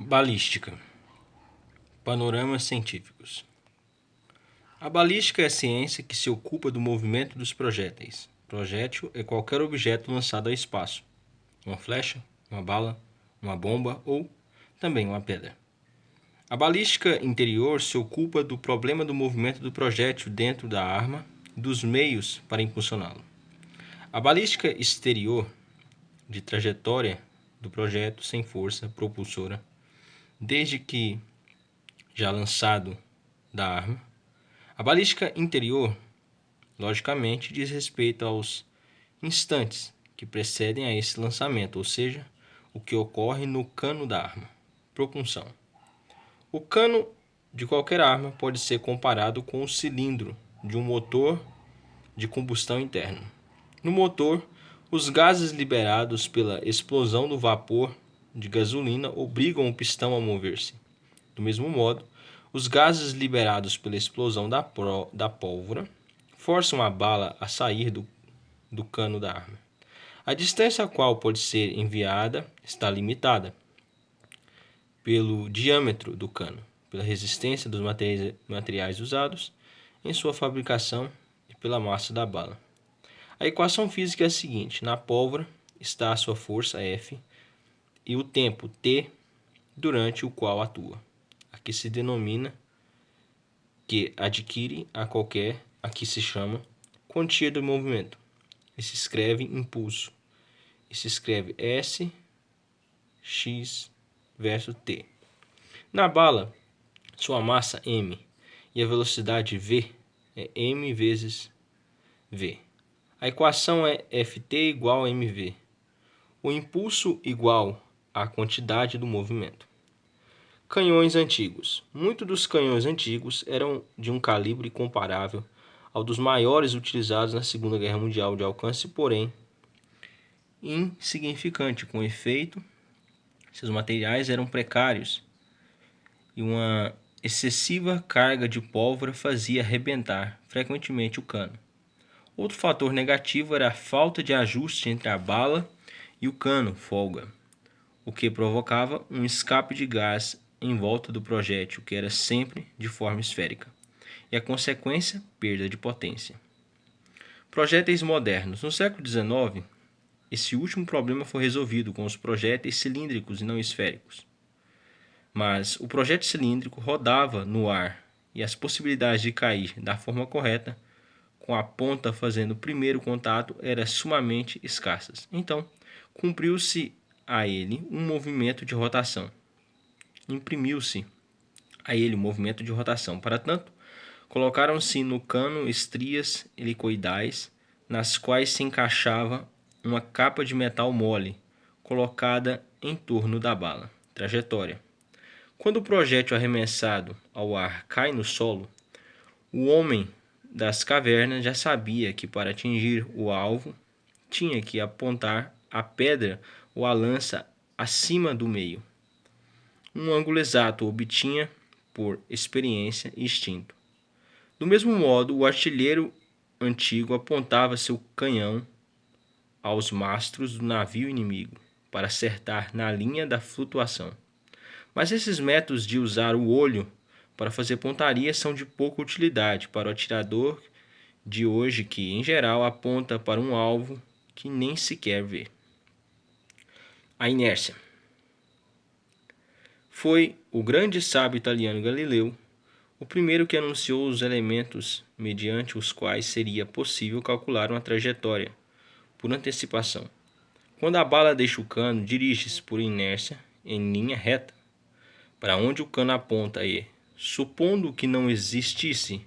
Balística. Panoramas científicos. A balística é a ciência que se ocupa do movimento dos projéteis. Projétil é qualquer objeto lançado ao espaço. Uma flecha, uma bala, uma bomba ou também uma pedra. A balística interior se ocupa do problema do movimento do projétil dentro da arma e dos meios para impulsioná-lo. A balística exterior, de trajetória do projétil sem força propulsora, desde que já lançado da arma. A balística interior, logicamente, diz respeito aos instantes que precedem a esse lançamento, ou seja, o que ocorre no cano da arma. Propulsão. O cano de qualquer arma pode ser comparado com o cilindro de um motor de combustão interna. No motor, os gases liberados pela explosão do vapor de gasolina obrigam o pistão a mover-se. Do mesmo modo, os gases liberados pela explosão da pólvora forçam a bala a sair do cano da arma. A distância a qual pode ser enviada está limitada pelo diâmetro do cano, pela resistência dos materiais usados em sua fabricação e pela massa da bala. A equação física é a seguinte: na pólvora está a sua força F e o tempo t durante o qual atua. Aqui se denomina que adquire aqui se chama quantia do movimento. E se escreve impulso. E se escreve S, X versus T. Na bala, sua massa M e a velocidade V é M vezes V. A equação é Ft igual a mv. O impulso igual à quantidade do movimento. Canhões antigos. Muitos dos canhões antigos eram de um calibre comparável ao dos maiores utilizados na Segunda Guerra Mundial, de alcance, porém, insignificante. Com efeito, seus materiais eram precários e uma excessiva carga de pólvora fazia arrebentar frequentemente o cano. Outro fator negativo era a falta de ajuste entre a bala e o cano folga, o que provocava um escape de gás em volta do projétil, que era sempre de forma esférica, e a consequência, perda de potência. Projéteis modernos. No século XIX, esse último problema foi resolvido com os projéteis cilíndricos e não esféricos. Mas o projétil cilíndrico rodava no ar e as possibilidades de cair da forma correta, com a ponta fazendo o primeiro contato, eram sumamente escassas. Então, cumpriu-se a ele um movimento de rotação. Imprimiu-se a ele um movimento de rotação. Para tanto, colocaram-se no cano estrias helicoidais, nas quais se encaixava uma capa de metal mole, colocada em torno da bala. Trajetória. Quando o projétil arremessado ao ar cai no solo, o homem das cavernas já sabia que para atingir o alvo tinha que apontar a pedra ou a lança acima do meio. Um ângulo exato obtinha por experiência e instinto. Do mesmo modo, o artilheiro antigo apontava seu canhão aos mastros do navio inimigo para acertar na linha da flutuação. Mas esses métodos de usar o olho para fazer pontaria são de pouca utilidade para o atirador de hoje, que, em geral, aponta para um alvo que nem sequer vê. A inércia. Foi o grande sábio italiano Galileu o primeiro que anunciou os elementos mediante os quais seria possível calcular uma trajetória por antecipação. Quando a bala deixa o cano, dirige-se por inércia em linha reta para onde o cano aponta e, supondo que não existisse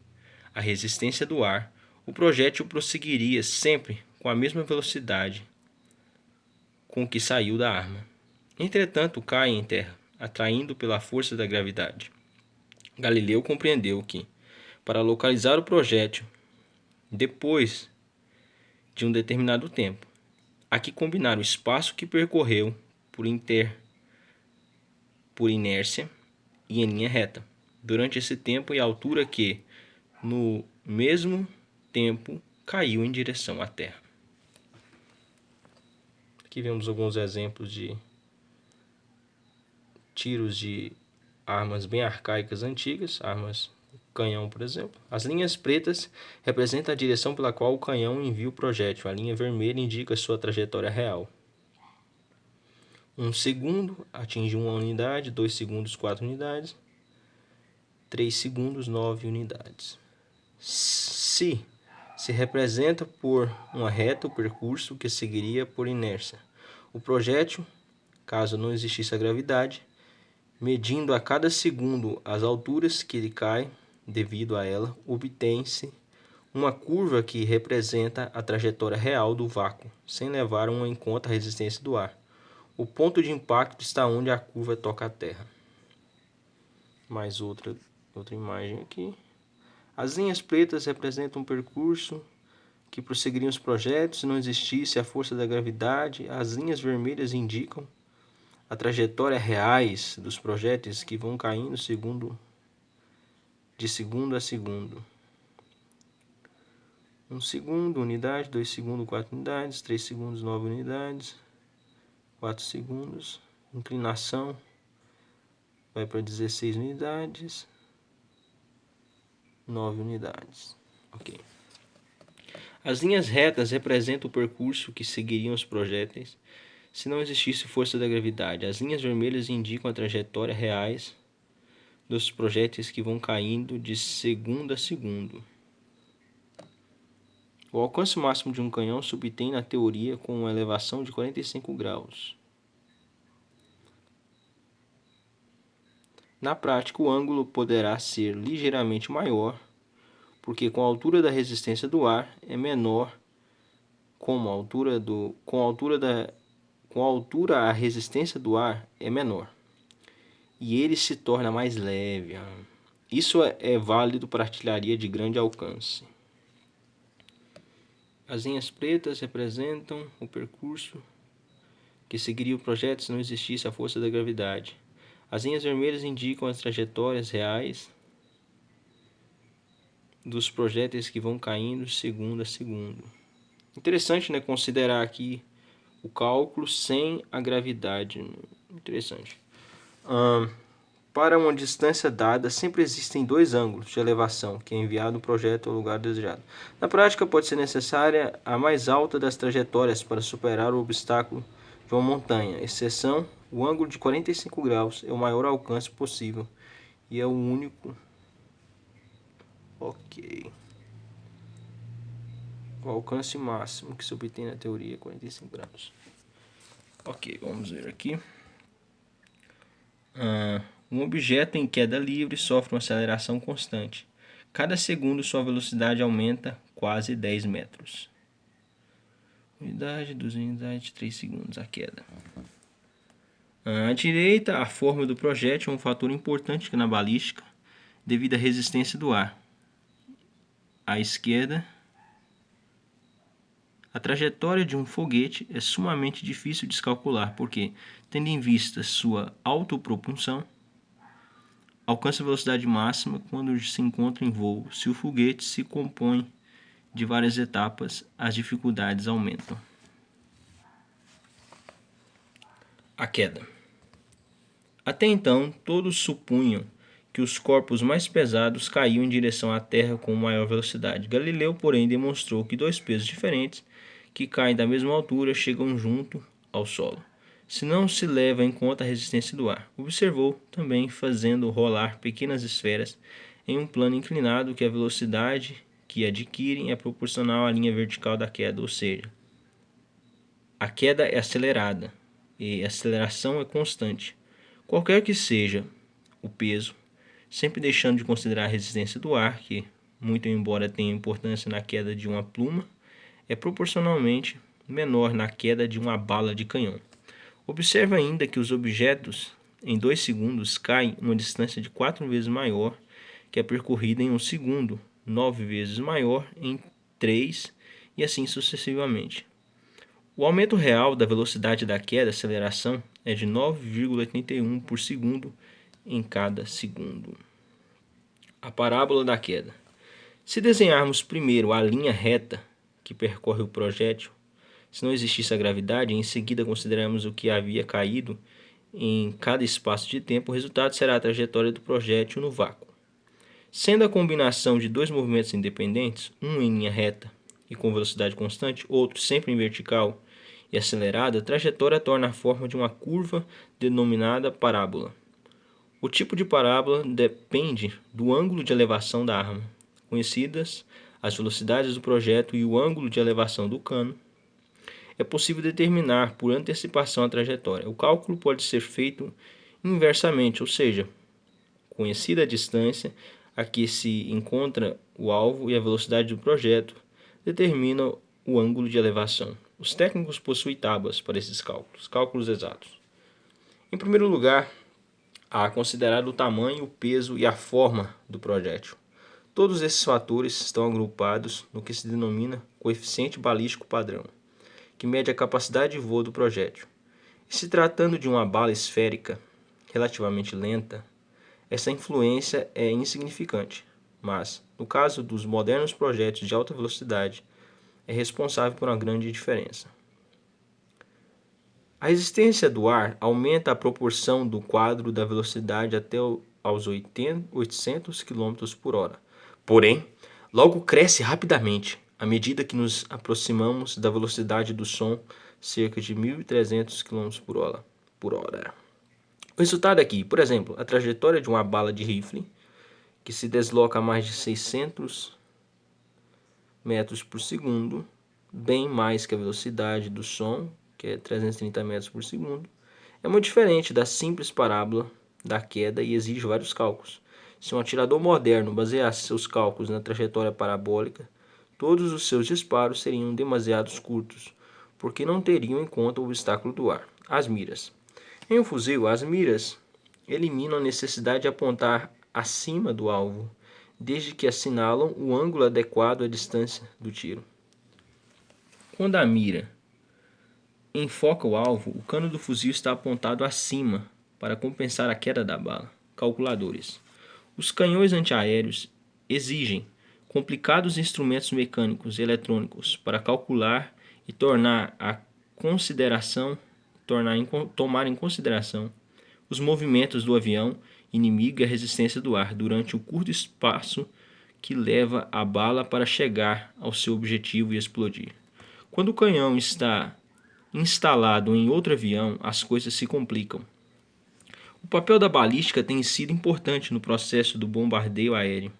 a resistência do ar, o projétil prosseguiria sempre com a mesma velocidade com que saiu da arma. Entretanto, cai em terra, atraindo pela força da gravidade. Galileu compreendeu que, para localizar o projétil depois de um determinado tempo, há que combinar o espaço que percorreu por inércia e em linha reta, durante esse tempo e a altura que, no mesmo tempo, caiu em direção à Terra. Aqui vemos alguns exemplos de tiros de armas bem arcaicas antigas, armas canhão, por exemplo. As linhas pretas representam a direção pela qual o canhão envia o projétil. A linha vermelha indica sua trajetória real. 1 segundo atinge 1 unidade, 2 segundos 4 unidades, 3 segundos 9 unidades. Se representa por uma reta o percurso que seguiria por inércia. O projétil, caso não existisse a gravidade, medindo a cada segundo as alturas que ele cai devido a ela, obtém-se uma curva que representa a trajetória real do vácuo, sem levar em conta a resistência do ar. O ponto de impacto está onde a curva toca a terra. Mais outra imagem aqui. As linhas pretas representam um percurso que prosseguiriam os projéteis se não existisse a força da gravidade. As linhas vermelhas indicam a trajetória reais dos projéteis que vão caindo de segundo a segundo. 1 segundo, unidade, 2 segundos, 4 unidades, 3 segundos, 9 unidades, 4 segundos, inclinação vai para 16 unidades, 9 unidades. Ok. As linhas retas representam o percurso que seguiriam os projéteis se não existisse força da gravidade. As linhas vermelhas indicam a trajetória reais dos projéteis que vão caindo de segundo a segundo. O alcance máximo de um canhão se obtém na teoria com uma elevação de 45 graus. Na prática, o ângulo poderá ser ligeiramente maior, porque com a altura da resistência do ar é menor, com a altura a resistência do ar é menor, e ele se torna mais leve. Isso é válido para artilharia de grande alcance. As linhas pretas representam o percurso que seguiria o projeto se não existisse a força da gravidade. As linhas vermelhas indicam as trajetórias reais dos projéteis que vão caindo segundo a segundo. Interessante, né, considerar aqui o cálculo sem a gravidade. Interessante. Para uma distância dada, sempre existem dois ângulos de elevação que é enviado o projeto ao lugar desejado. Na prática, pode ser necessária a mais alta das trajetórias para superar o obstáculo de uma montanha. Exceção, o ângulo de 45 graus é o maior alcance possível e é o único. Ok. O alcance máximo que se obtém na teoria é 45 graus. Ok, vamos ver aqui. Um objeto em queda livre sofre uma aceleração constante. Cada segundo sua velocidade aumenta quase 10 metros. Unidade, 2 unidades, 3 segundos a queda. À direita, a forma do projétil é um fator importante na balística devido à resistência do ar. À esquerda, a trajetória de um foguete é sumamente difícil de calcular porque, tendo em vista sua autopropulsão, alcança a velocidade máxima quando se encontra em voo. Se o foguete se compõe de várias etapas, as dificuldades aumentam. A queda. Até então, todos supunham que os corpos mais pesados caíam em direção à Terra com maior velocidade. Galileu, porém, demonstrou que dois pesos diferentes, que caem da mesma altura, chegam junto ao solo, se não se leva em conta a resistência do ar. Observou também fazendo rolar pequenas esferas em um plano inclinado que a velocidade que adquirem é proporcional à linha vertical da queda, ou seja, a queda é acelerada e a aceleração é constante. Qualquer que seja o peso, sempre deixando de considerar a resistência do ar, que, muito embora tenha importância na queda de uma pluma, é proporcionalmente menor na queda de uma bala de canhão. Observe ainda que os objetos em 2 segundos caem uma distância de 4 vezes maior que a percorrida em 1 segundo, 9 vezes maior em 3 e assim sucessivamente. O aumento real da velocidade da queda, aceleração, é de 9,81 por segundo em cada segundo. A parábola da queda. Se desenharmos primeiro a linha reta que percorre o projétil, se não existisse a gravidade, e em seguida considerarmos o que havia caído em cada espaço de tempo, o resultado será a trajetória do projétil no vácuo. Sendo a combinação de dois movimentos independentes, um em linha reta e com velocidade constante, outro sempre em vertical e acelerada, a trajetória torna a forma de uma curva denominada parábola. O tipo de parábola depende do ângulo de elevação da arma, conhecidas as velocidades do projétil e o ângulo de elevação do cano. É possível determinar por antecipação a trajetória. O cálculo pode ser feito inversamente, ou seja, conhecida a distância a que se encontra o alvo e a velocidade do projétil, determina o ângulo de elevação. Os técnicos possuem tábuas para esses cálculos exatos. Em primeiro lugar, há a considerar o tamanho, o peso e a forma do projétil. Todos esses fatores estão agrupados no que se denomina coeficiente balístico padrão, que mede a capacidade de voo do projétil. E se tratando de uma bala esférica relativamente lenta, essa influência é insignificante, mas, no caso dos modernos projéteis de alta velocidade, é responsável por uma grande diferença. A resistência do ar aumenta a proporção do quadro da velocidade até aos 800 km por hora. Porém, logo cresce rapidamente à medida que nos aproximamos da velocidade do som, cerca de 1.300 km por hora. O resultado aqui, por exemplo, a trajetória de uma bala de rifle, que se desloca a mais de 600 metros por segundo, bem mais que a velocidade do som, que é 330 metros por segundo, é muito diferente da simples parábola da queda e exige vários cálculos. Se um atirador moderno baseasse seus cálculos na trajetória parabólica, todos os seus disparos seriam demasiado curtos, porque não teriam em conta o obstáculo do ar, as miras. Em um fuzil, as miras eliminam a necessidade de apontar acima do alvo, desde que assinalam o ângulo adequado à distância do tiro. Quando a mira enfoca o alvo, o cano do fuzil está apontado acima para compensar a queda da bala. Calculadores. Os canhões antiaéreos exigem complicados instrumentos mecânicos e eletrônicos para calcular e tomar em consideração os movimentos do avião inimigo e a resistência do ar durante o curto espaço que leva a bala para chegar ao seu objetivo e explodir. Quando o canhão está instalado em outro avião, as coisas se complicam. O papel da balística tem sido importante no processo do bombardeio aéreo.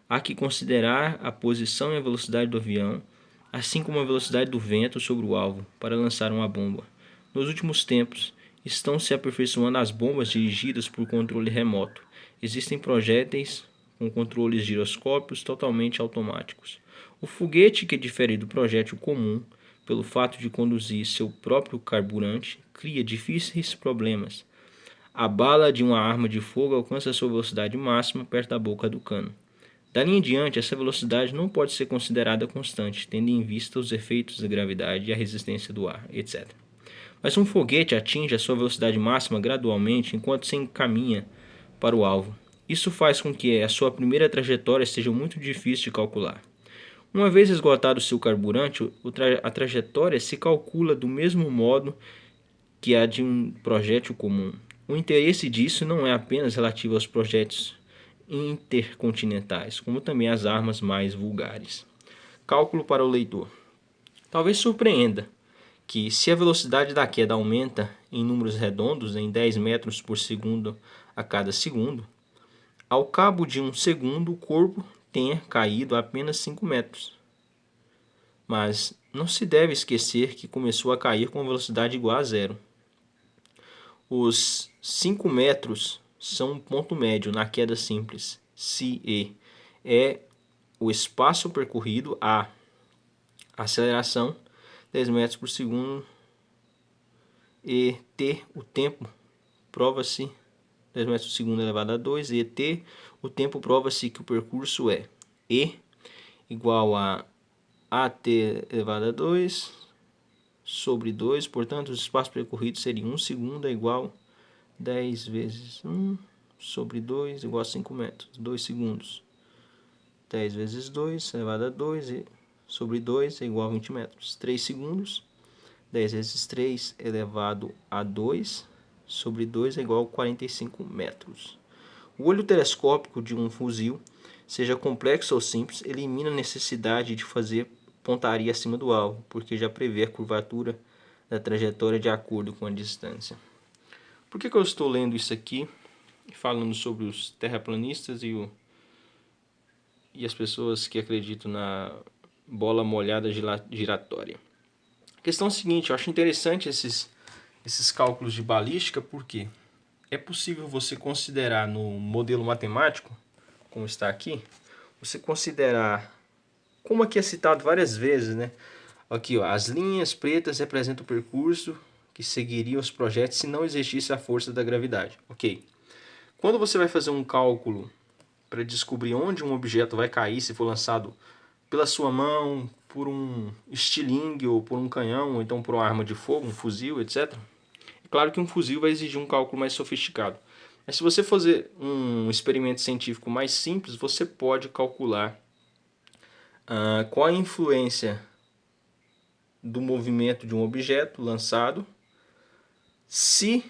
Há que considerar a posição e a velocidade do avião, assim como a velocidade do vento sobre o alvo, para lançar uma bomba. Nos últimos tempos, estão se aperfeiçoando as bombas dirigidas por controle remoto. Existem projéteis com controles giroscópios totalmente automáticos. O foguete, que difere do projétil comum pelo fato de conduzir seu próprio carburante, cria difíceis problemas. A bala de uma arma de fogo alcança sua velocidade máxima perto da boca do cano. Dali em diante, essa velocidade não pode ser considerada constante, tendo em vista os efeitos da gravidade e a resistência do ar, etc. Mas um foguete atinge a sua velocidade máxima gradualmente enquanto se encaminha para o alvo. Isso faz com que a sua primeira trajetória seja muito difícil de calcular. Uma vez esgotado seu carburante, a trajetória se calcula do mesmo modo que a de um projétil comum. O interesse disso não é apenas relativo aos projéteis intercontinentais, como também às armas mais vulgares. Cálculo para o leitor. Talvez surpreenda que, se a velocidade da queda aumenta em números redondos, em 10 metros por segundo a cada segundo, ao cabo de um segundo o corpo tenha caído a apenas 5 metros. Mas não se deve esquecer que começou a cair com velocidade igual a zero. Os 5 metros são um ponto médio na queda simples. Se E é o espaço percorrido, A aceleração, 10 metros por segundo, e T, o tempo, prova-se 10 metros por segundo elevado a 2, e T, o tempo, prova-se que o percurso é E igual a AT elevado a 2 sobre 2, portanto, o espaço percorrido seria 1 segundo é igual a 10 vezes 1 sobre 2 igual a 5 metros, 2 segundos. 10 vezes 2 elevado a 2 e sobre 2 é igual a 20 metros. 3 segundos, 10 vezes 3 elevado a 2 sobre 2 é igual a 45 metros. O olho telescópico de um fuzil, seja complexo ou simples, elimina a necessidade de fazer pontaria acima do alvo, porque já prevê a curvatura da trajetória de acordo com a distância. Por que eu estou lendo isso aqui, falando sobre os terraplanistas e as pessoas que acreditam na bola molhada giratória? A questão é a seguinte, eu acho interessante esses cálculos de balística, porque é possível você considerar no modelo matemático, como está aqui, você considerar, como aqui é citado várias vezes, né? Aqui, ó, as linhas pretas representam o percurso que seguiriam os projéteis se não existisse a força da gravidade. Ok. Quando você vai fazer um cálculo para descobrir onde um objeto vai cair se for lançado pela sua mão, por um estilingue ou por um canhão, ou então por uma arma de fogo, um fuzil, etc. É claro que um fuzil vai exigir um cálculo mais sofisticado. Mas se você fazer um experimento científico mais simples, você pode calcular qual a influência do movimento de um objeto lançado se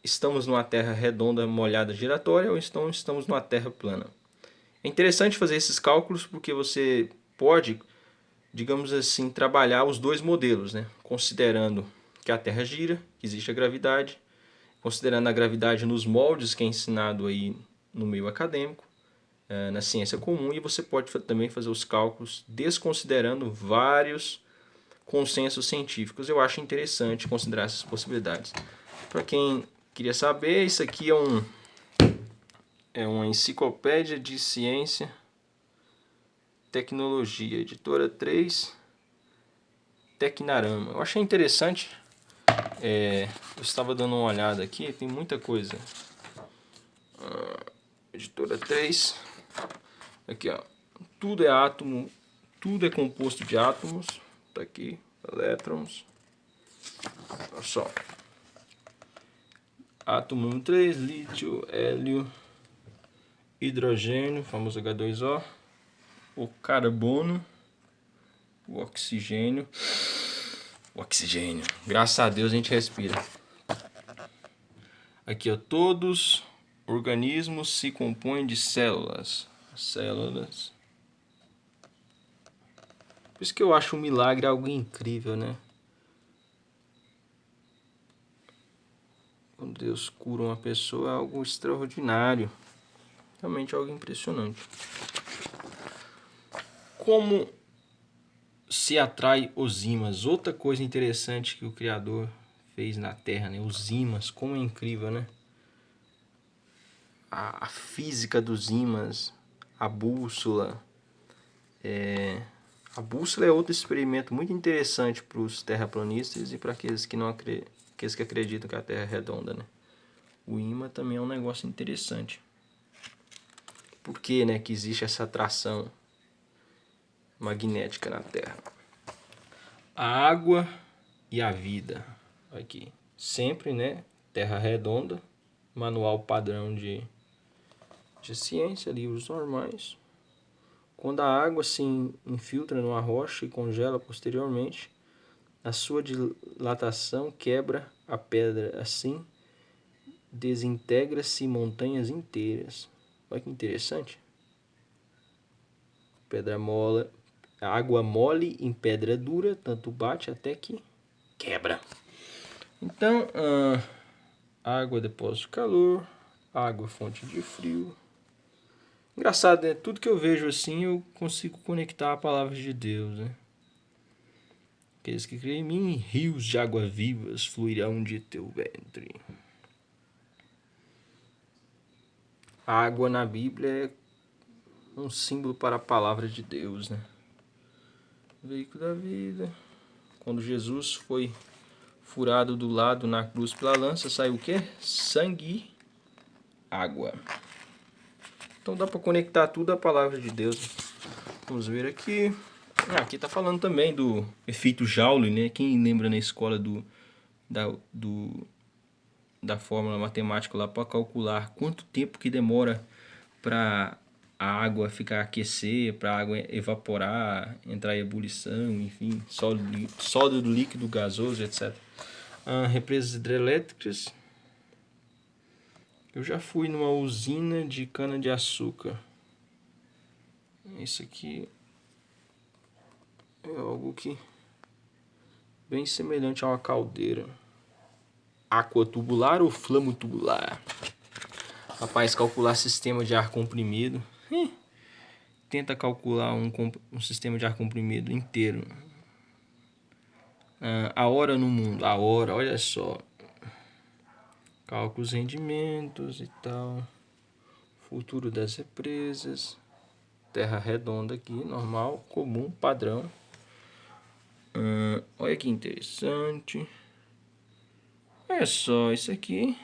estamos numa terra redonda molhada giratória ou estamos numa terra plana. É interessante fazer esses cálculos porque você pode, digamos assim, trabalhar os dois modelos, né? Considerando que a Terra gira, que existe a gravidade, considerando a gravidade nos moldes que é ensinado aí no meio acadêmico, na ciência comum, e você pode também fazer os cálculos desconsiderando vários consensos científicos. Eu acho interessante considerar essas possibilidades. Para quem queria saber, isso aqui é uma enciclopédia de ciência, tecnologia, editora 3, Tecnarama. Eu achei interessante, eu estava dando uma olhada aqui, tem muita coisa. Editora 3, aqui ó, tudo é átomo, tudo é composto de átomos, tá aqui, elétrons, olha só. Átomo número 3, lítio, hélio, hidrogênio, famoso H2O, o carbono, o oxigênio. Graças a Deus a gente respira. Aqui, ó, todos organismos se compõem de células. Por isso que eu acho um milagre algo incrível, né? Quando Deus cura uma pessoa é algo extraordinário. Realmente algo impressionante. Como se atrai os ímãs? Outra coisa interessante que o Criador fez na Terra, né? Os ímãs, como é incrível, né? A física dos ímãs, a bússola. A bússola é outro experimento muito interessante para os terraplanistas e para aqueles que acreditam que a Terra é redonda, né? O ímã também é um negócio interessante. Por que, né, que existe essa atração magnética na Terra? A água e a vida. Aqui, sempre, né? Terra redonda, manual padrão de ciência, livros normais. Quando a água se infiltra numa rocha e congela posteriormente, a sua dilatação quebra a pedra, assim desintegra-se montanhas inteiras. Olha que interessante. Água mole em pedra dura, tanto bate até que quebra. Então, água depósito de calor, água fonte de frio. Engraçado, né? Tudo que eu vejo assim eu consigo conectar a palavra de Deus, né? Aqueles que creem em mim, rios de água vivas fluirão de teu ventre. A água na Bíblia é um símbolo para a palavra de Deus, né? Veículo da vida. Quando Jesus foi furado do lado na cruz pela lança, saiu o quê? Sangue e água. Então dá para conectar tudo à palavra de Deus. Vamos ver aqui. Aqui está falando também do efeito Joule, né? Quem lembra na escola da fórmula matemática lá para calcular quanto tempo que demora para a água ficar aquecer, para a água evaporar, entrar em ebulição, enfim, sólido, líquido, gasoso, etc. Represas hidrelétricas. Eu já fui numa usina de cana-de-açúcar. Isso aqui é algo que bem semelhante a uma caldeira. Aqua tubular ou flamo tubular? Rapaz, calcular sistema de ar comprimido. Tenta calcular um sistema de ar comprimido inteiro. A hora no mundo. A hora, olha só. Cálculos, rendimentos e tal. Futuro das represas. Terra redonda aqui, normal, comum, padrão. Olha que interessante. Olha só, isso aqui.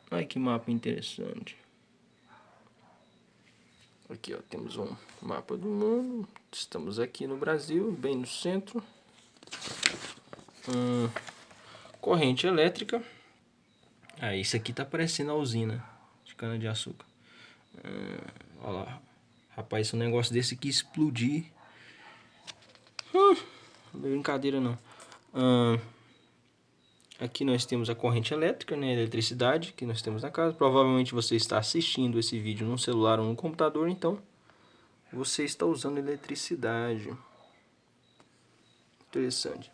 Olha que mapa interessante. Aqui, ó, temos um mapa do mundo. Estamos aqui no Brasil, bem no centro. Corrente elétrica. Isso aqui tá parecendo a usina de cana-de-açúcar. Olha lá. Rapaz, se um negócio desse aqui explodir... brincadeira não. Aqui nós temos a corrente elétrica, né, a eletricidade que nós temos na casa. Provavelmente você está assistindo esse vídeo no celular ou no computador, então você está usando eletricidade. Interessante.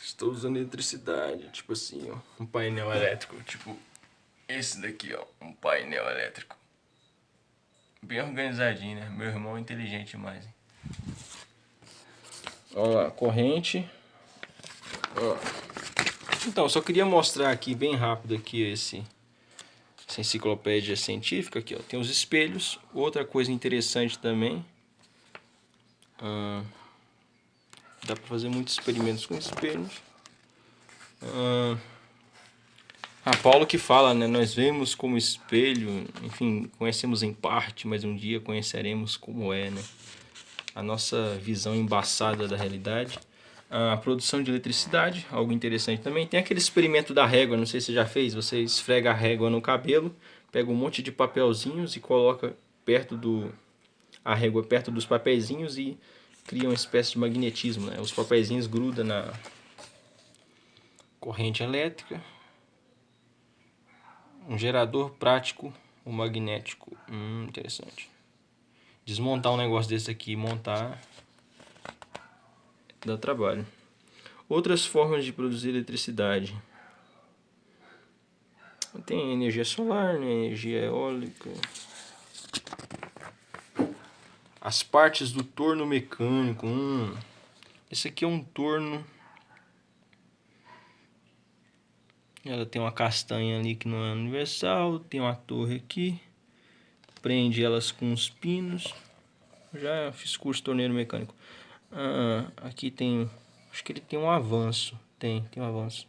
Estou usando eletricidade, tipo assim, ó, um painel elétrico, tipo esse daqui, ó, um painel elétrico. Bem organizadinho, né? Meu irmão é inteligente demais, hein? Olha lá, corrente. Ó. Então, só queria mostrar aqui bem rápido aqui essa enciclopédia científica aqui, ó. Tem os espelhos. Outra coisa interessante também. Dá para fazer muitos experimentos com espelhos. Paulo que fala, né? Nós vemos como espelho, enfim, conhecemos em parte, mas um dia conheceremos como é, né? A nossa visão embaçada da realidade. A produção de eletricidade, algo interessante também. Tem aquele experimento da régua, não sei se você já fez. Você esfrega a régua no cabelo, pega um monte de papelzinhos e coloca a régua perto dos papeizinhos e cria uma espécie de magnetismo, né? Os papeizinhos grudam na corrente elétrica. Um gerador prático ou magnético. Interessante. Desmontar um negócio desse aqui e montar dá trabalho. Outras formas de produzir eletricidade. Tem energia solar, né? Energia eólica. As partes do torno mecânico. Esse aqui é um torno. Ela tem uma castanha ali que não é universal. Tem uma torre aqui. Prende elas com os pinos. Já fiz curso de torneiro mecânico. Aqui tem... Acho que ele tem um avanço. Tem um avanço.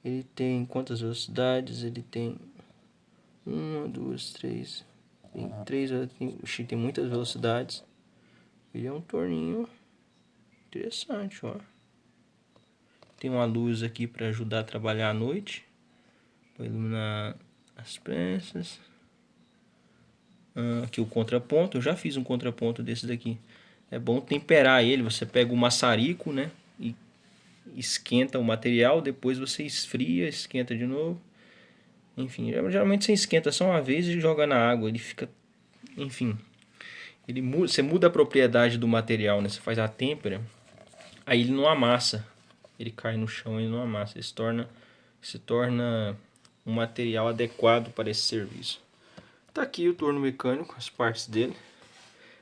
Ele tem quantas velocidades? Ele tem... 1, 2, 3... Tem 3... Tem muitas velocidades. Ele é um torninho interessante, ó. Tem uma luz aqui para ajudar a trabalhar à noite. Para iluminar as peças. Aqui o contraponto. Eu já fiz um contraponto desse daqui. É bom temperar ele. Você pega o maçarico, né? E esquenta o material. Depois você esfria, esquenta de novo. Enfim, geralmente você esquenta só uma vez e joga na água. Ele fica... Enfim... Você muda a propriedade do material, né? Você faz a têmpera. Aí ele não amassa. Ele cai no chão e não amassa. Ele se torna um material adequado para esse serviço. Tá aqui o torno mecânico, as partes dele.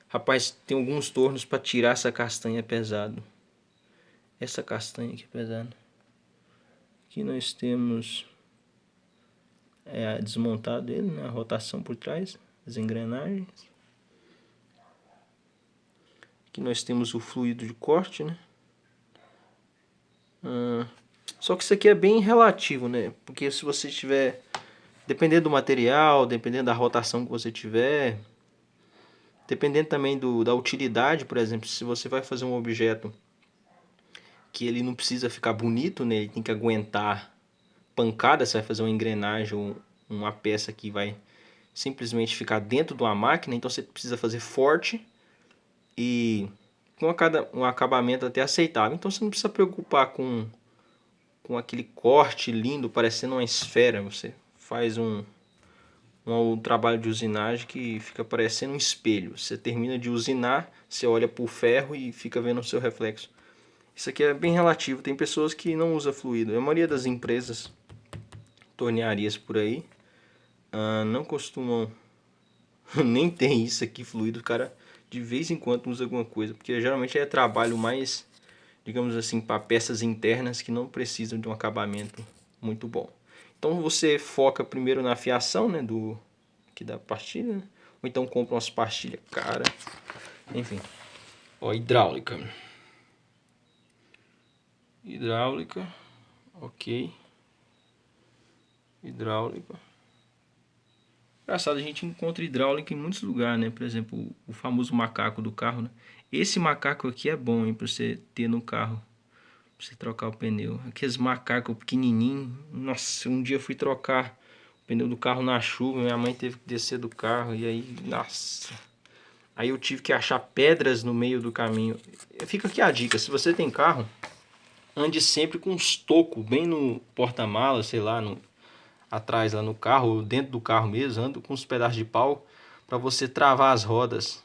Rapaz, tem alguns tornos para tirar essa castanha pesado. Essa castanha aqui é pesada. Aqui nós temos a desmontada dele, né? A rotação por trás, as engrenagens. Aqui nós temos o fluido de corte, né? Só que isso aqui é bem relativo, né? Porque se você tiver... Dependendo do material, dependendo da rotação que você tiver... Dependendo também da utilidade, por exemplo, se você vai fazer um objeto que ele não precisa ficar bonito, né? Ele tem que aguentar pancada, você vai fazer uma engrenagem ou uma peça que vai simplesmente ficar dentro de uma máquina, então você precisa fazer forte e fica um acabamento até aceitável. Então você não precisa preocupar com aquele corte lindo, parecendo uma esfera. Você faz um trabalho de usinagem que fica parecendo um espelho. Você termina de usinar, você olha para o ferro e fica vendo o seu reflexo. Isso aqui é bem relativo. Tem pessoas que não usam fluido. A maioria das empresas, tornearias por aí, não costumam nem ter isso aqui fluido. O cara de vez em quando usa alguma coisa, porque geralmente é trabalho mais, digamos assim, para peças internas que não precisam de um acabamento muito bom. Então você foca primeiro na fiação, né, aqui da pastilha, né? Ou então compra umas pastilhas cara. Enfim. Ó, hidráulica. Hidráulica. Ok. Hidráulica. Engraçado, a gente encontra hidráulica em muitos lugares, né? Por exemplo, o famoso macaco do carro, né? Esse macaco aqui é bom, hein, pra você ter no carro. Pra você trocar o pneu. Aqueles macacos pequenininhos. Nossa, um dia eu fui trocar o pneu do carro na chuva. Minha mãe teve que descer do carro. E aí, nossa. Aí eu tive que achar pedras no meio do caminho. Fica aqui a dica. Se você tem carro, ande sempre com uns tocos bem no porta-malas, sei lá, atrás lá no carro, ou dentro do carro mesmo. Ando com uns pedaços de pau para você travar as rodas.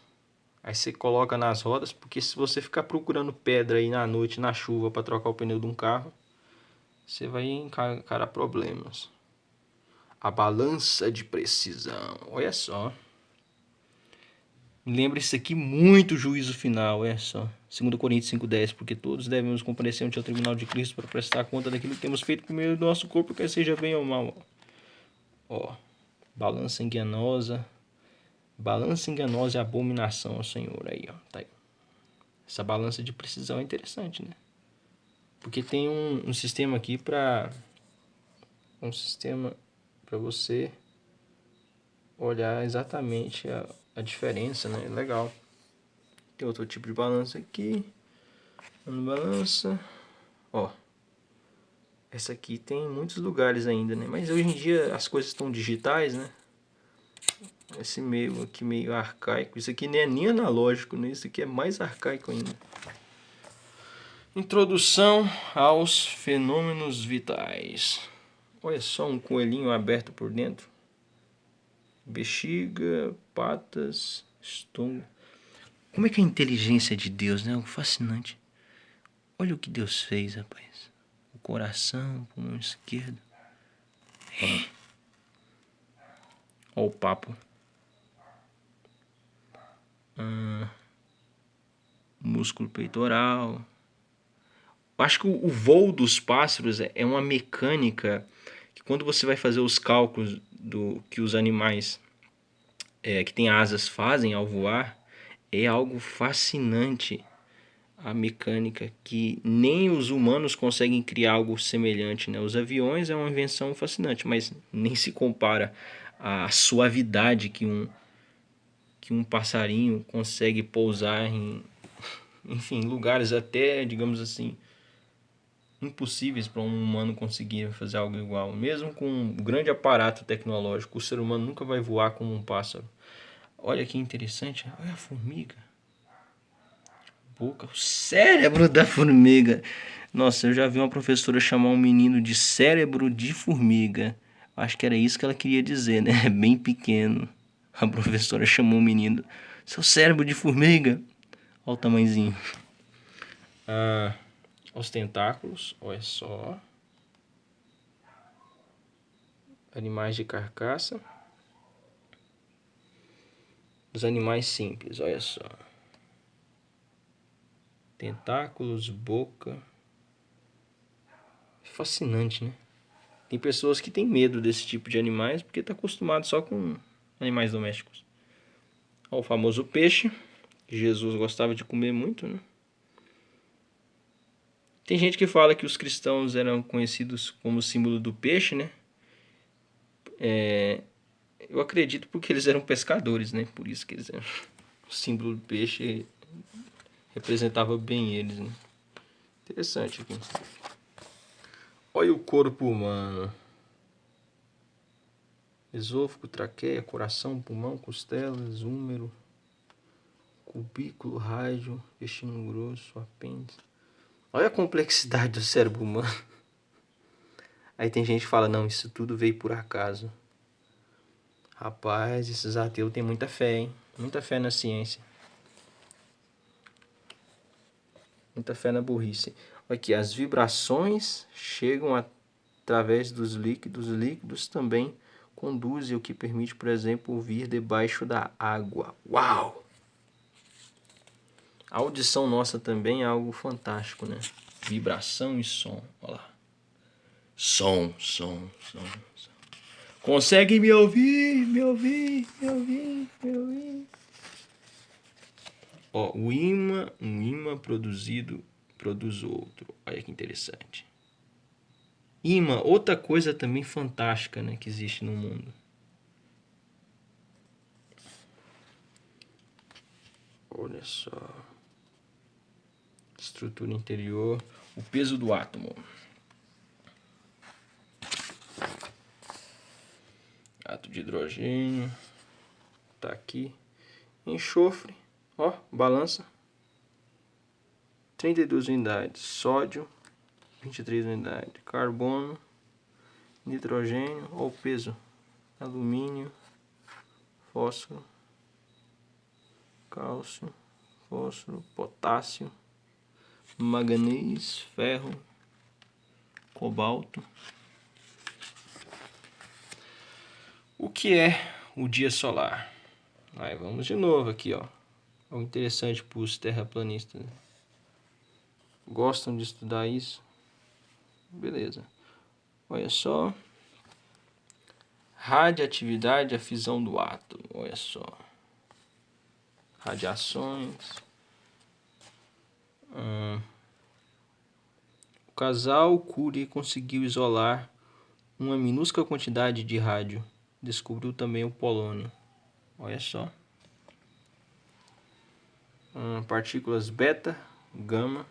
Aí você coloca nas rodas, porque se você ficar procurando pedra aí na noite, na chuva, para trocar o pneu de um carro, você vai encarar problemas. A balança de precisão. Olha só. Lembra isso aqui muito juízo final, olha só. 2 Coríntios 5,10. Porque todos devemos comparecer ante o tribunal de Cristo para prestar conta daquilo que temos feito por meio do nosso corpo, quer seja bem ou mal. Ó, balança enganosa. Balança enganosa é abominação ao Senhor. Aí, ó. Tá aí. Essa balança de precisão é interessante, né? Porque tem um sistema aqui para você olhar exatamente a diferença, né? Legal. Tem outro tipo de balança aqui. Balança. Ó. Essa aqui tem em muitos lugares ainda, né? Mas hoje em dia as coisas estão digitais, né? Esse meio aqui meio arcaico. Isso aqui nem é nem analógico, né? Isso aqui é mais arcaico ainda. Introdução aos fenômenos vitais. Olha só, um coelhinho aberto por dentro. Bexiga, patas, estômago. Como é que é a inteligência de Deus, né? Fascinante. Olha o que Deus fez, rapaz. O coração, o pulmão esquerdo. Olha o papo. Músculo peitoral. Eu acho que o voo dos pássaros é uma mecânica que quando você vai fazer os cálculos do que os animais que têm asas fazem ao voar, é algo fascinante. A mecânica que nem os humanos conseguem criar algo semelhante, né? Os aviões é uma invenção fascinante, mas nem se compara à suavidade que um passarinho consegue pousar em, enfim, lugares até, digamos assim, impossíveis para um humano conseguir fazer algo igual. Mesmo com um grande aparato tecnológico, o ser humano nunca vai voar como um pássaro. Olha que interessante, olha a formiga. Boca, o cérebro da formiga. Nossa, eu já vi uma professora chamar um menino de cérebro de formiga. Acho que era isso que ela queria dizer, né? Bem pequeno. A professora chamou o menino, seu cérebro de formiga. Olha o tamanhozinho. Os tentáculos, olha só. Animais de carcaça. Os animais simples, olha só. Tentáculos, boca. Fascinante, né? Tem pessoas que têm medo desse tipo de animais porque está acostumado só com animais domésticos. O famoso peixe, que Jesus gostava de comer muito, né? Tem gente que fala que os cristãos eram conhecidos como símbolo do peixe, né? Eu acredito porque eles eram pescadores, né? Por isso que eles eram... O símbolo do peixe representava bem eles, né? Interessante aqui. Olha o corpo humano. Esôfago, traqueia, coração, pulmão, costelas, úmero, cubículo, rádio, intestino grosso, apêndice. Olha a complexidade do cérebro humano. Aí tem gente que fala, não, isso tudo veio por acaso. Rapaz, esses ateus têm muita fé, hein? Muita fé na ciência. Muita fé na burrice. Aqui, as vibrações chegam através dos líquidos. Líquidos também conduzem, o que permite, por exemplo, ouvir debaixo da água. Uau! A audição nossa também é algo fantástico, né? Vibração e som. Olha lá. Som. Consegue me ouvir? Me ouvir? Ó, um imã produz outro. Olha que interessante. Imã, outra coisa também fantástica, né, que existe no mundo. Olha só. Estrutura interior. O peso do átomo. Átomo de hidrogênio. Tá aqui. Enxofre. Ó, balança. 32 unidades. Sódio. 23 unidades. Carbono. Nitrogênio. Ó o peso. Alumínio. Fósforo. Cálcio. Fósforo. Potássio. Manganês. Ferro. Cobalto. O que é o dia solar? Aí vamos de novo aqui, ó. É um interessante para os terraplanistas. Gostam de estudar isso? Beleza. Olha só. Radioatividade, a fissão do átomo. Olha só. Radiações. O casal Curie conseguiu isolar uma minúscula quantidade de rádio. Descobriu também o polônio. Olha só. Partículas beta, gama,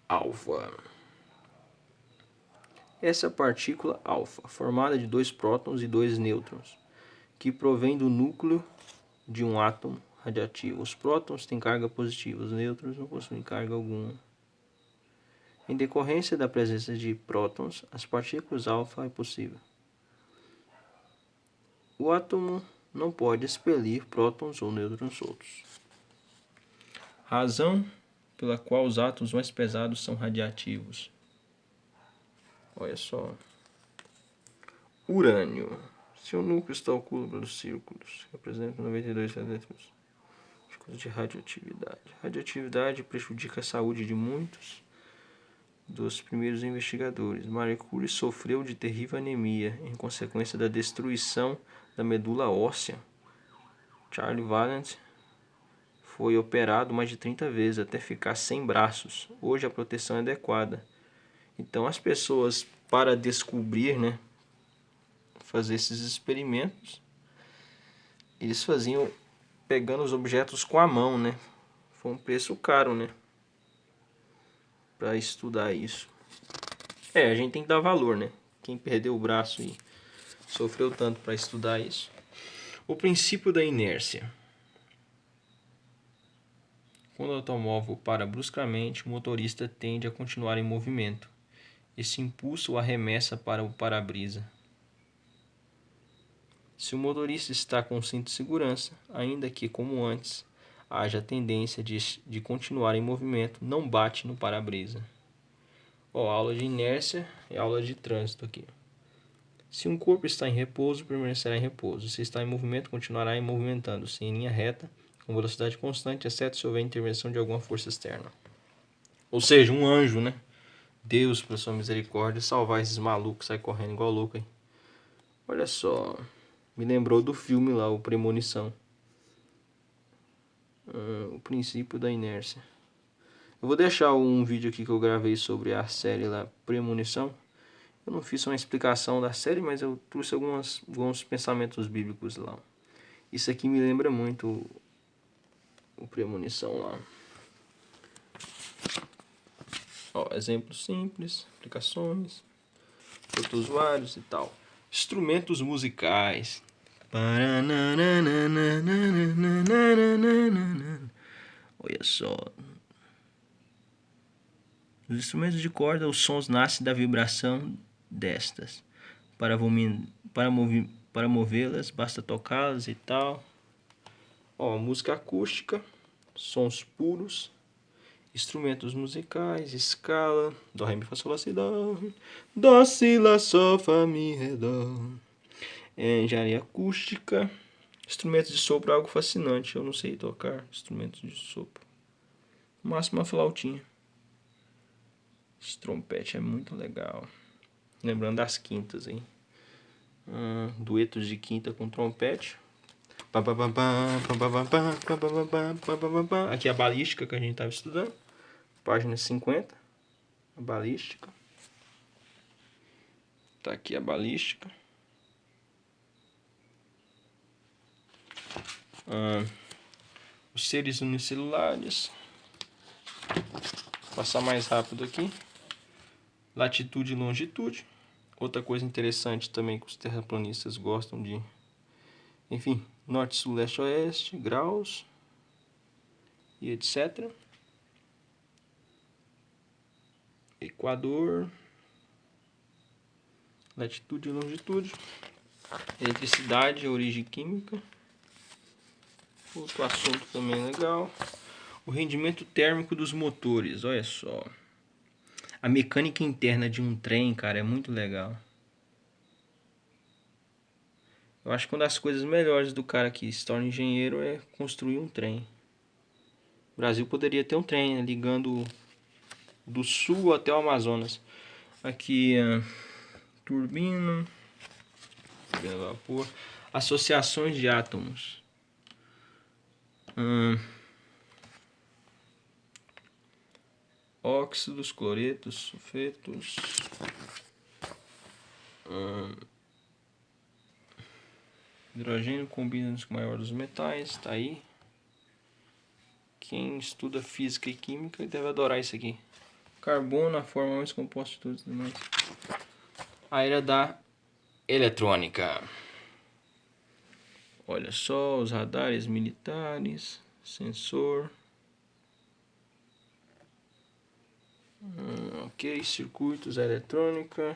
alfa. Essa partícula alfa, formada de 2 prótons e 2 nêutrons, que provém do núcleo de um átomo radioativo. Os prótons têm carga positiva, os nêutrons não possuem carga alguma. Em decorrência da presença de prótons, as partículas alfa é possível. O átomo não pode expelir prótons ou nêutrons soltos. Razão pela qual os átomos mais pesados são radioativos. Olha só. Urânio. Seu núcleo está oculto pelos círculos. Representa 92 elétrons de radioatividade. Radioatividade prejudica a saúde de muitos dos primeiros investigadores. Marie Curie sofreu de terrível anemia em consequência da destruição da medula óssea. Charles Vallant foi operado mais de 30 vezes até ficar sem braços. Hoje a proteção é adequada. Então as pessoas, para descobrir, né, fazer esses experimentos, eles faziam pegando os objetos com a mão, né? Foi um preço caro, né, para estudar isso. A gente tem que dar valor, né? Quem perdeu o braço e sofreu tanto para estudar isso. O princípio da inércia. Quando o automóvel para bruscamente, o motorista tende a continuar em movimento. Esse impulso o arremessa para o para-brisa. Se o motorista está com o cinto de segurança, ainda que, como antes, haja tendência de continuar em movimento, não bate no para-brisa. Aula de inércia e aula de trânsito aqui. Se um corpo está em repouso, permanecerá em repouso. Se está em movimento, continuará movimentando-se em linha reta, com velocidade constante, exceto se houver intervenção de alguma força externa. Ou seja, um anjo, né? Deus, por sua misericórdia, salvar esses malucos, sai correndo igual louco, hein? Olha só, me lembrou do filme lá, o Premonição. O princípio da inércia. Eu vou deixar um vídeo aqui que eu gravei sobre a série lá, Premonição. Eu não fiz uma explicação da série, mas eu trouxe alguns pensamentos bíblicos lá. Isso aqui me lembra muito o Premonição lá. Exemplos simples, aplicações, protozoários e tal. Instrumentos musicais. Olha só. Os instrumentos de corda, os sons nascem da vibração destas. Para movê-las, basta tocá-las e tal. Ó, música acústica, sons puros, instrumentos musicais, escala, dó, ré, mi, fá, sol, lá, si, dó, si, lá, sol, fá, mi, ré, dó. Engenharia acústica, instrumentos de sopro, algo fascinante. Eu não sei tocar instrumentos de sopro. No máximo uma flautinha. Esse trompete é muito legal. Lembrando das quintas, hein? Duetos de quinta com trompete. Aqui a balística que a gente estava estudando. Página 50. A balística. Tá aqui a balística. Os seres unicelulares. Vou passar mais rápido aqui. Latitude e longitude. Outra coisa interessante também que os terraplanistas gostam de... Enfim, norte, sul, leste, oeste, graus e etc. Equador, latitude e longitude. Eletricidade, origem química. Outro assunto também legal. O rendimento térmico dos motores, olha só. A mecânica interna de um trem, cara, é muito legal. Eu acho que uma das coisas melhores do cara que se torna engenheiro é construir um trem. O Brasil poderia ter um trem, né, ligando do sul até o Amazonas. Aqui, turbina, vapor, associações de átomos. Óxidos, cloretos, sulfetos. Hidrogênio combina com o maior dos metais, tá aí. Quem estuda física e química deve adorar isso aqui. Carbono, a forma mais composta de todos os demais. A era da eletrônica. Olha só, os radares militares, sensor. Ok, circuitos, eletrônica.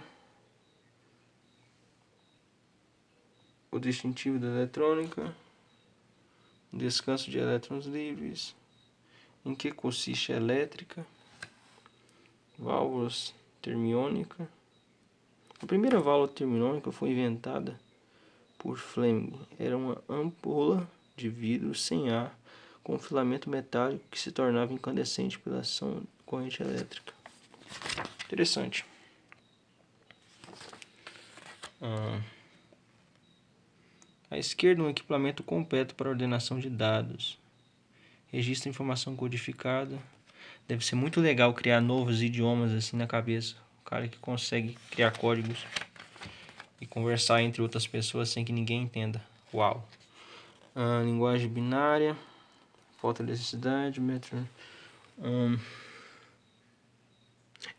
O distintivo da eletrônica. Descanso de elétrons livres. Em que consiste a elétrica? Válvulas termiônica. A primeira válvula termiônica foi inventada por Fleming. Era uma ampola de vidro sem ar com um filamento metálico que se tornava incandescente pela ação de corrente elétrica. Interessante. À esquerda, um equipamento completo para ordenação de dados. Registra informação codificada. Deve ser muito legal criar novos idiomas assim na cabeça. O cara que consegue criar códigos e conversar entre outras pessoas sem que ninguém entenda. Uau! Linguagem binária. Falta de necessidade.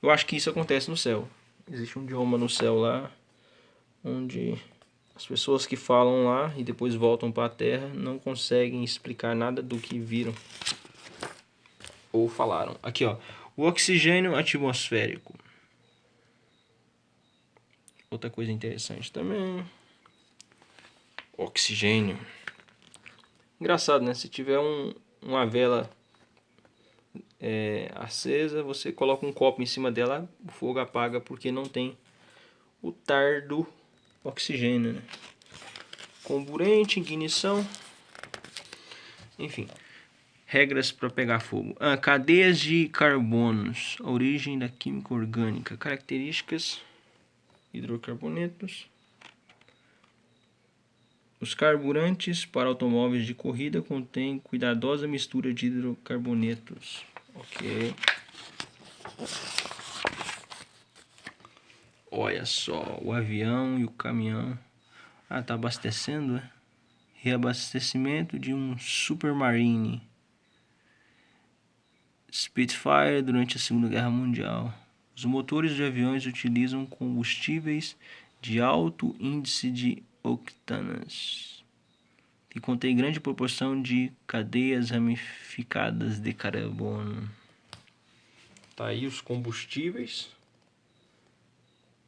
Eu acho que isso acontece no céu. Existe um idioma no céu lá, onde as pessoas que falam lá e depois voltam para a Terra não conseguem explicar nada do que viram ou falaram. Aqui, ó. O oxigênio atmosférico. Outra coisa interessante também. Oxigênio. Engraçado, né? Se tiver uma vela acesa, você coloca um copo em cima dela, o fogo apaga porque não tem o tar do oxigênio, né? Comburente, ignição. Enfim. Regras para pegar fogo. Cadeias de carbonos. A origem da química orgânica. Características. Hidrocarbonetos. Os carburantes para automóveis de corrida contêm cuidadosa mistura de hidrocarbonetos. Ok. Olha só, o avião e o caminhão. Tá abastecendo, né? Reabastecimento de um Supermarine Spitfire durante a Segunda Guerra Mundial. Os motores de aviões utilizam combustíveis de alto índice de octanas. que contém grande proporção de cadeias ramificadas de carbono. Tá aí os combustíveis.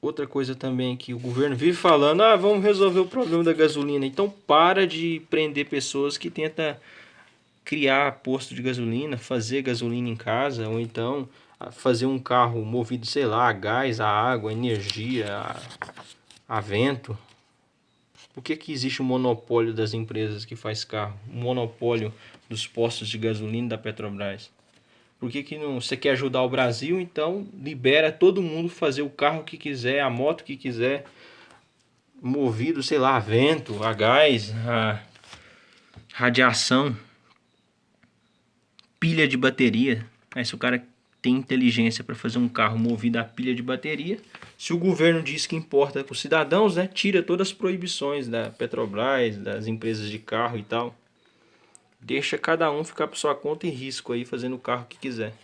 Outra coisa também que o governo vive falando, vamos resolver o problema da gasolina. Então para de prender pessoas que tentam criar posto de gasolina, fazer gasolina em casa, ou então fazer um carro movido, sei lá, a gás, a água, a energia, a vento. Por que existe um monopólio das empresas que faz carro? Um monopólio dos postos de gasolina da Petrobras? Por que não? Você quer ajudar o Brasil, então libera todo mundo fazer o carro que quiser, a moto que quiser, movido, sei lá, a vento, a gás, a radiação, pilha de bateria. Aí se o cara tem inteligência para fazer um carro movido a pilha de bateria, se o governo diz que importa para os cidadãos, né, tira todas as proibições da Petrobras, das empresas de carro e tal. Deixa cada um ficar por sua conta e risco aí fazendo o carro que quiser.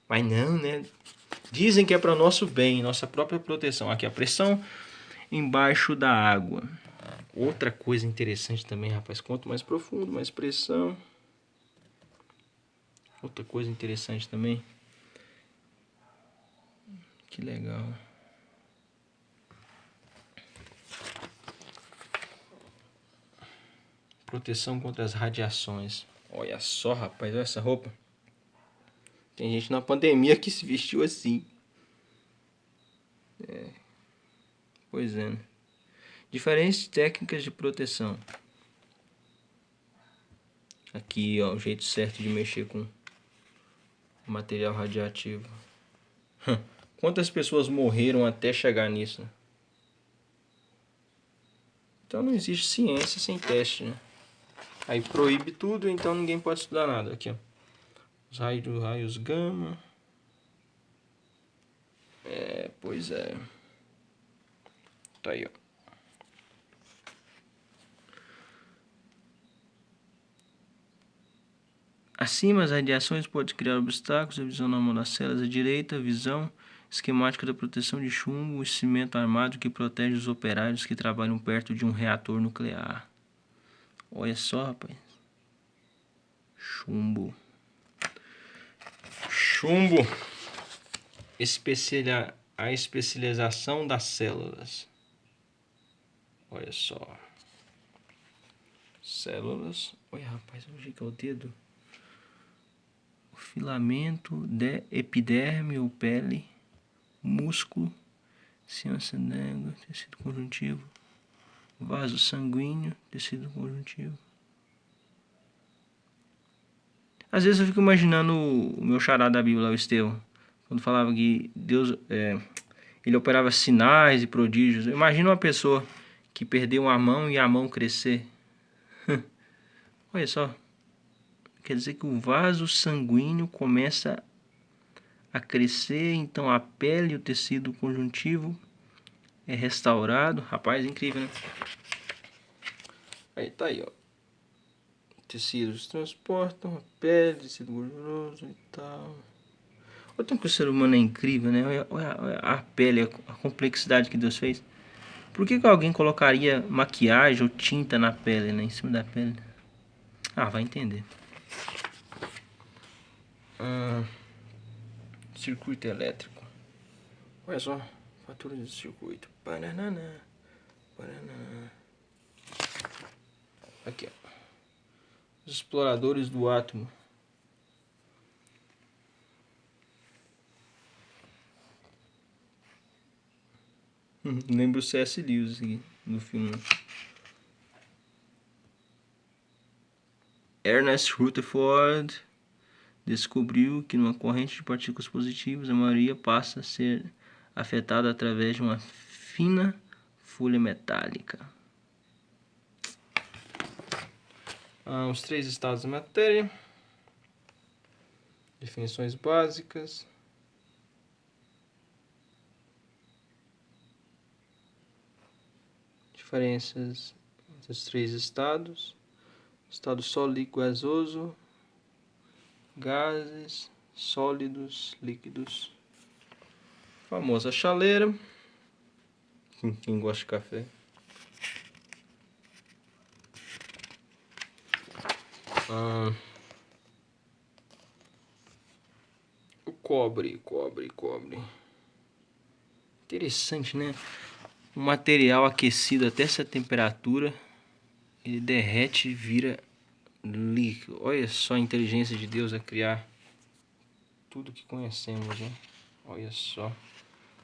Mas não, né? Dizem que é para nosso bem, nossa própria proteção. Aqui a pressão embaixo da água. Outra coisa interessante também, rapaz. Quanto mais profundo, mais pressão. Outra coisa interessante também. Que legal. Proteção contra as radiações. Olha só, rapaz, olha essa roupa. Tem gente na pandemia que se vestiu assim. Pois é. Né? Diferentes técnicas de proteção. Aqui, ó, o jeito certo de mexer com material radioativo. Quantas pessoas morreram até chegar nisso? Né? Então não existe ciência sem teste, né? Aí proíbe tudo, então ninguém pode estudar nada. Aqui, ó. Os raios gama. Pois é. Tá aí, ó. Acima, as radiações podem criar obstáculos. A visão normal das células à direita, a visão esquemática da proteção de chumbo, o cimento armado que protege os operários que trabalham perto de um reator nuclear. Olha só, rapaz. Chumbo. A especialização das células. Olha só. Células. Olha, rapaz, onde que é o dedo? O filamento, epiderme ou pele, músculo, ciência negra, tecido conjuntivo, vaso sanguíneo, tecido conjuntivo. Às vezes eu fico imaginando o meu xará da Bíblia, o Estevão, quando falava que Deus, ele operava sinais e prodígios. Imagina uma pessoa que perdeu uma mão e a mão crescer. Olha só. Quer dizer que o vaso sanguíneo começa a crescer, então a pele e o tecido conjuntivo é restaurado. Rapaz, incrível, né? Aí tá aí, ó. Tecidos transportam a pele, tecido gorduroso e tal. Olha tanto que o ser humano é incrível, né? Olha a pele, a complexidade que Deus fez. Por que alguém colocaria maquiagem ou tinta na pele, né? Em cima da pele? Vai entender. Circuito elétrico. Olha só. Fatura de circuito. Banana. Aqui, ó. Os exploradores do átomo. Lembra o C.S. Lewis aqui no filme. Ernest Rutherford descobriu que numa corrente de partículas positivas a maioria passa a ser afetada através de uma fina folha metálica. Os 3 estados da matéria. Definições básicas. Diferenças entre os 3 estados. Estado sólido, gasoso, gases, sólidos, líquidos. Famosa chaleira. Quem gosta de café. Ah, o cobre. Interessante, né? Um material aquecido até essa temperatura, ele derrete e vira líquido. Olha só a inteligência de Deus a criar tudo que conhecemos, né? Olha só.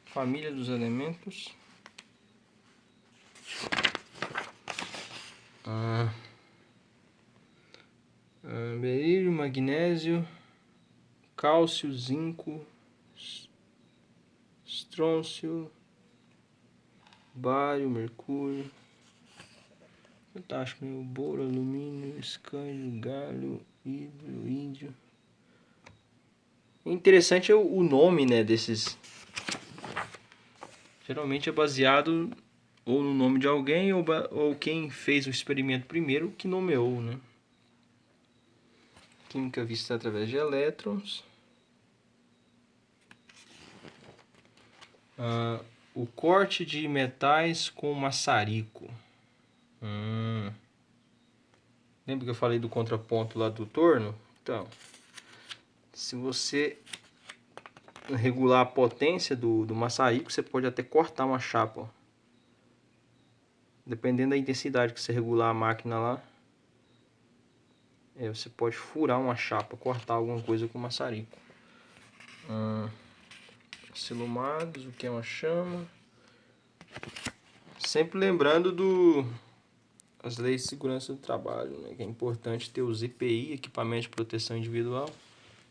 Família dos elementos. Berílio, magnésio, cálcio, zinco, estrôncio, bário, mercúrio. Fantástico, né? Boro, alumínio, escândio, galho, hidro, índio. Interessante é o nome, né, desses. Geralmente é baseado ou no nome de alguém ou quem fez o experimento primeiro que nomeou, né? Química vista através de elétrons. O corte de metais com maçarico. Lembra que eu falei do contraponto lá do torno? Então, se você regular a potência do maçarico, você pode até cortar uma chapa. Ó. Dependendo da intensidade que você regular a máquina lá, você pode furar uma chapa, cortar alguma coisa com maçarico. Cilumados, o que é uma chama. Sempre lembrando as leis de segurança do trabalho, né? Que é importante ter os EPI, equipamento de proteção individual,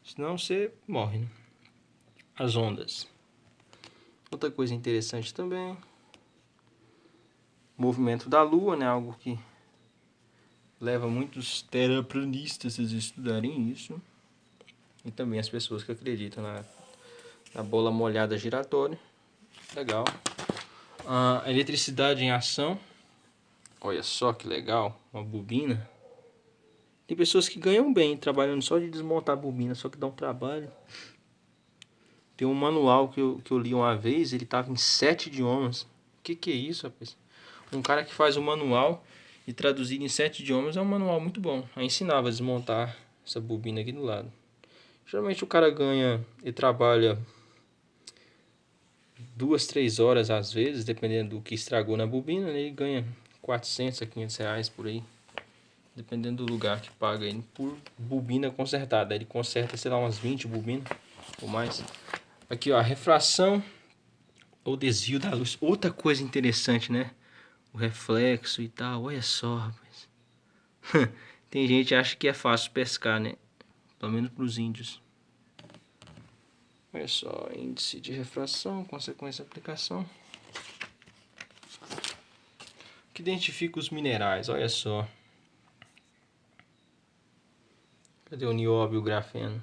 senão você morre, né? As ondas. Outra coisa interessante também, o movimento da Lua, né? Algo que leva muitos terraplanistas a estudarem isso. E também as pessoas que acreditam na bola molhada giratória. Legal. A eletricidade em ação. Olha só que legal, uma bobina. Tem pessoas que ganham bem trabalhando só de desmontar a bobina, só que dá um trabalho. Tem um manual que eu li uma vez, ele tava em 7 idiomas. O que é isso, rapaz? Um cara que faz o manual e traduzir em 7 idiomas é um manual muito bom. Aí ensinava a desmontar essa bobina aqui do lado. Geralmente o cara ganha e trabalha 2, 3 horas às vezes, dependendo do que estragou na bobina, ele ganha 400 a 500 reais por aí. Dependendo do lugar que paga ele por bobina consertada. Ele conserta, sei lá, umas 20 bobinas ou mais. Aqui, ó, a refração ou desvio da luz. Outra coisa interessante, né? O reflexo e tal. Olha só, rapaz. Tem gente que acha que é fácil pescar, né? Pelo menos para os índios. Olha só, índice de refração, consequência de aplicação. O que identifica os minerais? Olha só. Cadê o nióbio e o grafeno?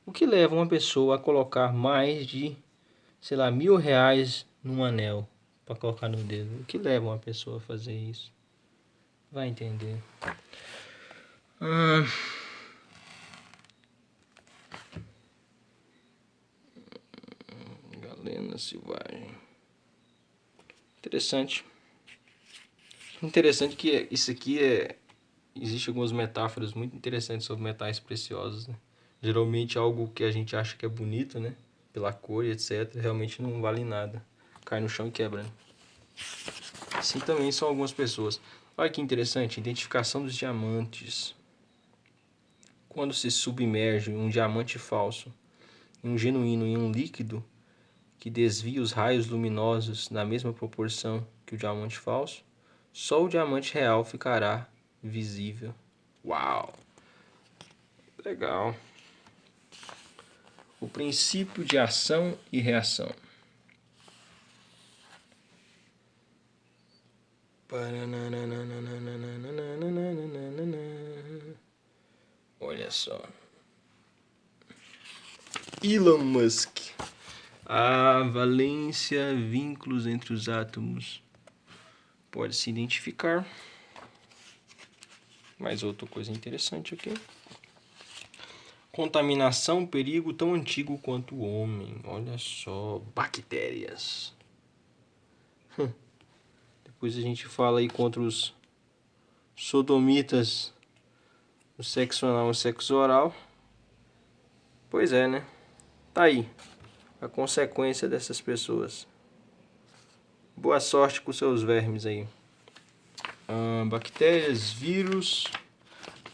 O que leva uma pessoa a colocar mais de, sei lá, R$ 1.000 num anel para colocar no dedo? O que leva uma pessoa a fazer isso? Vai entender. Galena Silvagem. Interessante. Interessante que isso aqui Existem algumas metáforas muito interessantes sobre metais preciosos, né? Geralmente algo que a gente acha que é bonito, né? Pela cor e etc. Realmente não vale nada. Cai no chão e quebra, né? Assim também são algumas pessoas. Olha que interessante, identificação dos diamantes. Quando se submerge um diamante falso, um genuíno em um líquido que desvia os raios luminosos na mesma proporção que o diamante falso, só o diamante real ficará visível. Uau! Legal. O princípio de ação e reação. Olha só. Elon Musk. A valência, vínculos entre os átomos. Pode se identificar. Mais outra coisa interessante aqui. Contaminação, perigo tão antigo quanto o homem. Olha só, bactérias. Depois a gente fala aí contra os sodomitas no sexo anal e sexo oral. Pois é, né? Tá aí a consequência dessas pessoas. Boa sorte com seus vermes aí. Bactérias, vírus,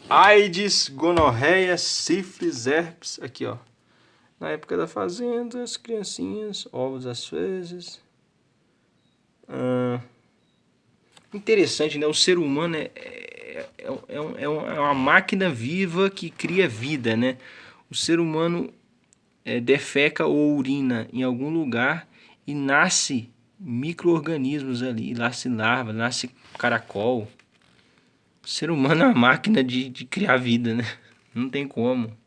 AIDS, gonorreia, sífilis, herpes. Aqui, ó. Na época da fazenda, as criancinhas, ovos às fezes. Interessante, né? O ser humano é uma máquina viva que cria vida, né? O ser humano defeca ou urina em algum lugar e nasce micro-organismos ali, nasce larva, nasce caracol. O ser humano é uma máquina de criar vida, né? Não tem como.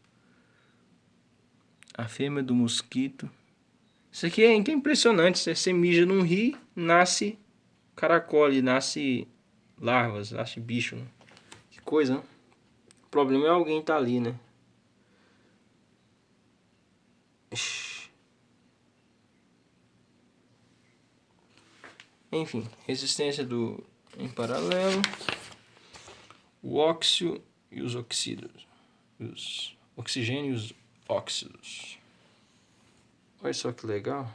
A fêmea do mosquito. Isso aqui é impressionante. Você mija num rio, nasce caracol, nasce larvas, nasce bicho. Né? Que coisa, né? O problema é alguém tá ali, né? Enfim, resistência em paralelo. O óxido e os oxídos. Os oxigênio e os óxidos. Olha só que legal.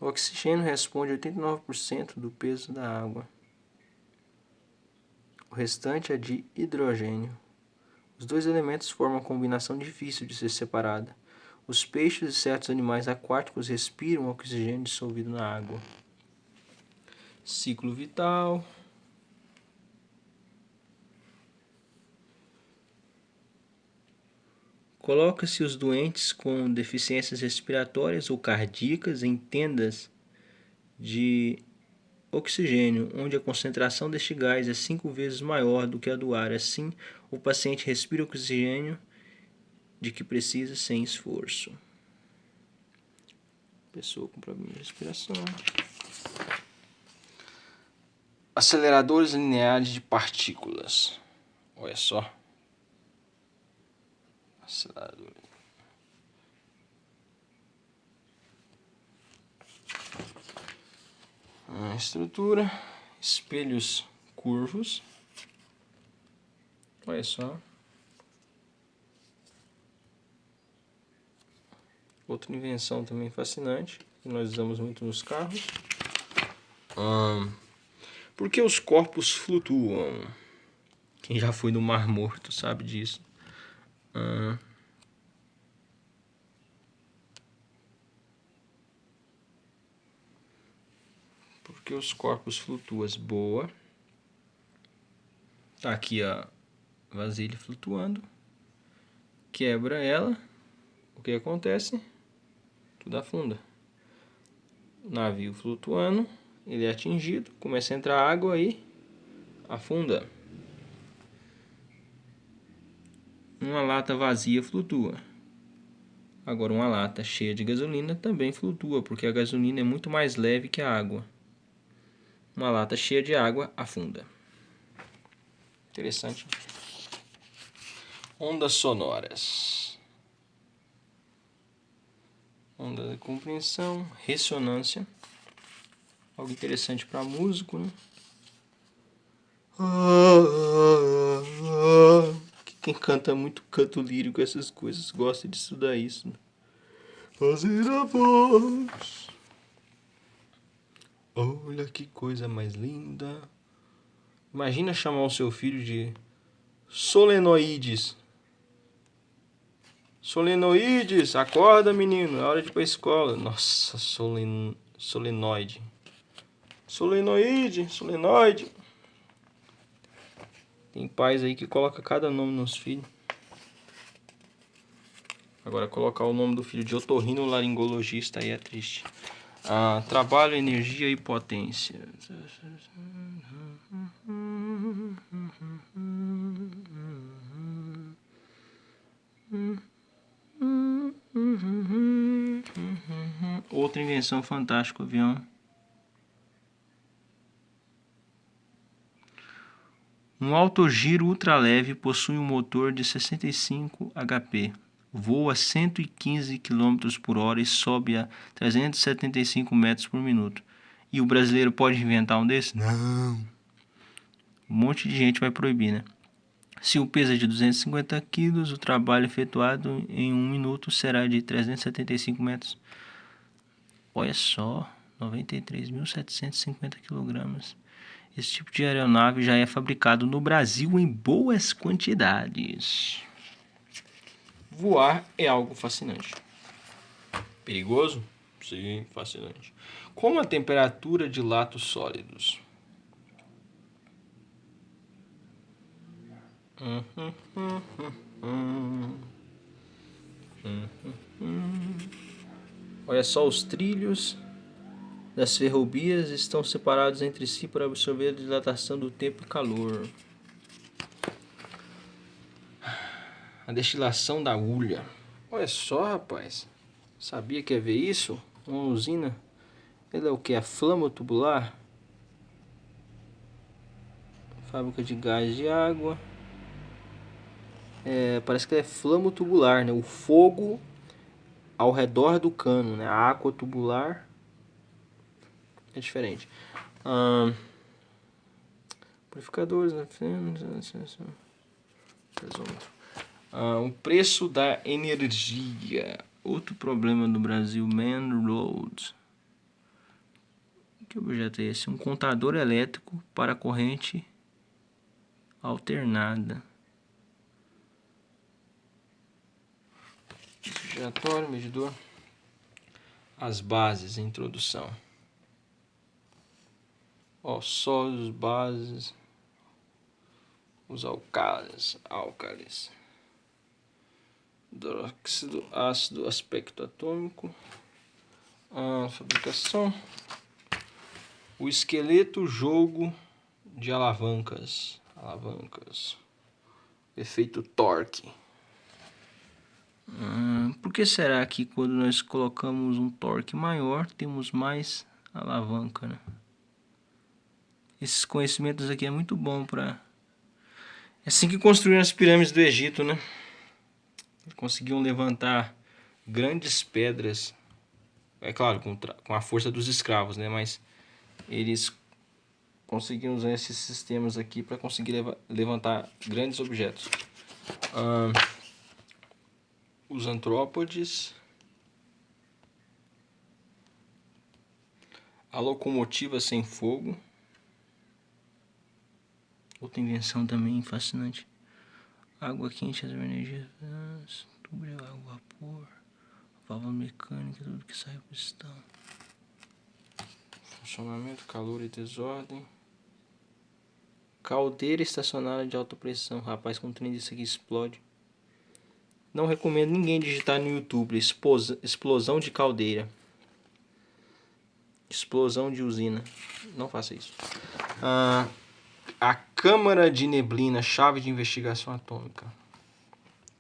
O oxigênio responde a 89% do peso da água. O restante é de hidrogênio. Os dois elementos formam uma combinação difícil de ser separada. Os peixes e certos animais aquáticos respiram oxigênio dissolvido na água. Ciclo vital. Coloca-se os doentes com deficiências respiratórias ou cardíacas em tendas de oxigênio, onde a concentração deste gás é 5 vezes maior do que a do ar. Assim, o paciente respira oxigênio de que precisa sem esforço. Pessoa com problema de respiração. Aceleradores lineares de partículas. Olha só. Acelerador. A estrutura. Espelhos curvos. Olha só. Outra invenção também fascinante, que nós usamos muito nos carros. Por que os corpos flutuam? Quem já foi no Mar Morto sabe disso. Por que os corpos flutuam? Boa. Tá aqui a vasilha flutuando. Quebra ela. O que acontece? Tudo afunda. Navio flutuando. Ele é atingido. Começa a entrar água aí. Afunda. Uma lata vazia flutua. Agora uma lata cheia de gasolina também flutua, porque a gasolina é muito mais leve que a água. Uma lata cheia de água afunda. Interessante. Ondas sonoras. Onda de compreensão, ressonância. Algo interessante para músico, né? Quem canta muito canto lírico, essas coisas, gosta de estudar isso. Né? Fazer a voz. Olha que coisa mais linda. Imagina chamar o seu filho de Solenoides. Solenoides, acorda menino, é hora de ir pra escola. Nossa, solenoide. Solenoide. Tem pais aí que coloca cada nome nos filhos. Agora colocar o nome do filho de otorrinolaringologista aí é triste. Trabalho, energia e potência. Outra invenção fantástica, avião. Um autogiro ultraleve possui um motor de 65 HP, voa a 115 km por hora e sobe a 375 metros por minuto. E o brasileiro pode inventar um desses? Não. Um monte de gente vai proibir, né? Se o peso é de 250 kg, o trabalho efetuado em 1 minuto será de 375 metros. Olha só, 93.750 kg. Esse tipo de aeronave já é fabricado no Brasil em boas quantidades. Voar é algo fascinante. Perigoso? Sim, fascinante. Como a temperatura de latos sólidos? Olha só, os trilhos das ferrovias estão separados entre si para absorver a dilatação do tempo e calor. A destilação da agulha. Olha só, rapaz. Sabia que ia ver isso? Uma usina. Ele é o que? A flama tubular? Fábrica de gás de água. Parece que é flama tubular, né? O fogo ao redor do cano, né? A água tubular é diferente. Purificadores, né? O preço da energia. Outro problema no Brasil, man roads. Que objeto é esse? Um contador elétrico para corrente alternada. Giratório, medidor. As bases, introdução. Sólidos, bases. Os álcalis. Dióxido, ácido, aspecto atômico. Fabricação. O esqueleto, jogo de alavancas. Efeito torque. Por que será que quando nós colocamos um torque maior, temos mais alavanca, né? Esses conhecimentos aqui é muito bom para... É assim que construíram as pirâmides do Egito, né? Conseguiam levantar grandes pedras, é claro, com a força dos escravos, né? Mas eles conseguiam usar esses sistemas aqui para conseguir levantar grandes objetos. Os antrópodes, a locomotiva sem fogo, outra invenção também fascinante. Água quente, as energias, tubo de água, vapor, válvula mecânica, tudo que sai do pistão. Funcionamento, calor e desordem. Caldeira estacionária de alta pressão. Rapaz, com um trem disso aqui explode. Não recomendo ninguém digitar no YouTube explosão de caldeira, explosão de usina. Não faça isso. A câmara de neblina, chave de investigação atômica.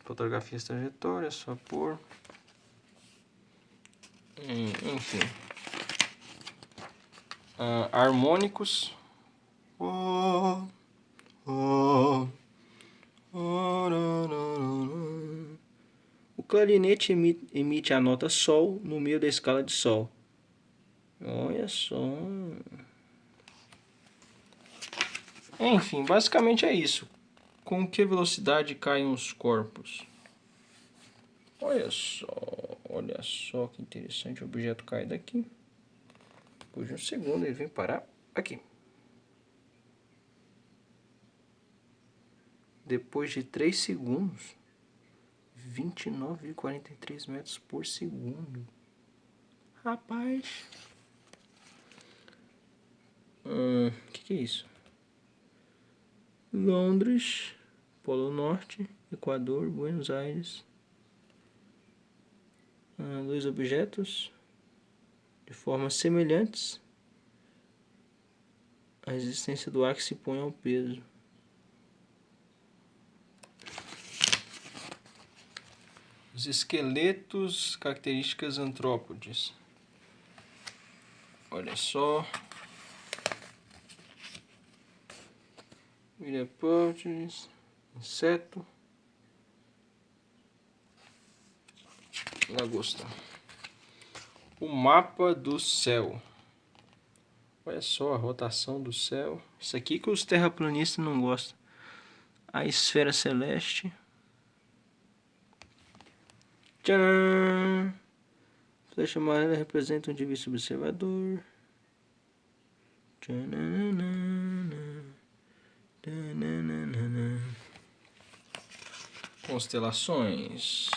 Fotografias trajetórias, vapor. Enfim. Harmônicos. O clarinete emite a nota sol no meio da escala de sol. Olha só. Enfim, basicamente é isso. Com que velocidade caem os corpos? Olha só que interessante. O objeto cai daqui. Depois de um segundo ele vem parar aqui. Depois de 3 segundos, 29,43 metros por segundo. Rapaz. Que é isso? Londres, Polo Norte, Equador, Buenos Aires. 2 objetos de formas semelhantes. A resistência do ar que se põe ao peso. Os esqueletos, características antrópodes. Olha só. Mirepodes, inseto, lagosta. O mapa do céu. Olha só a rotação do céu. Isso aqui que os terraplanistas não gostam. A esfera celeste. Tcharam! Flecha amarela representa um divino observador. Constelações.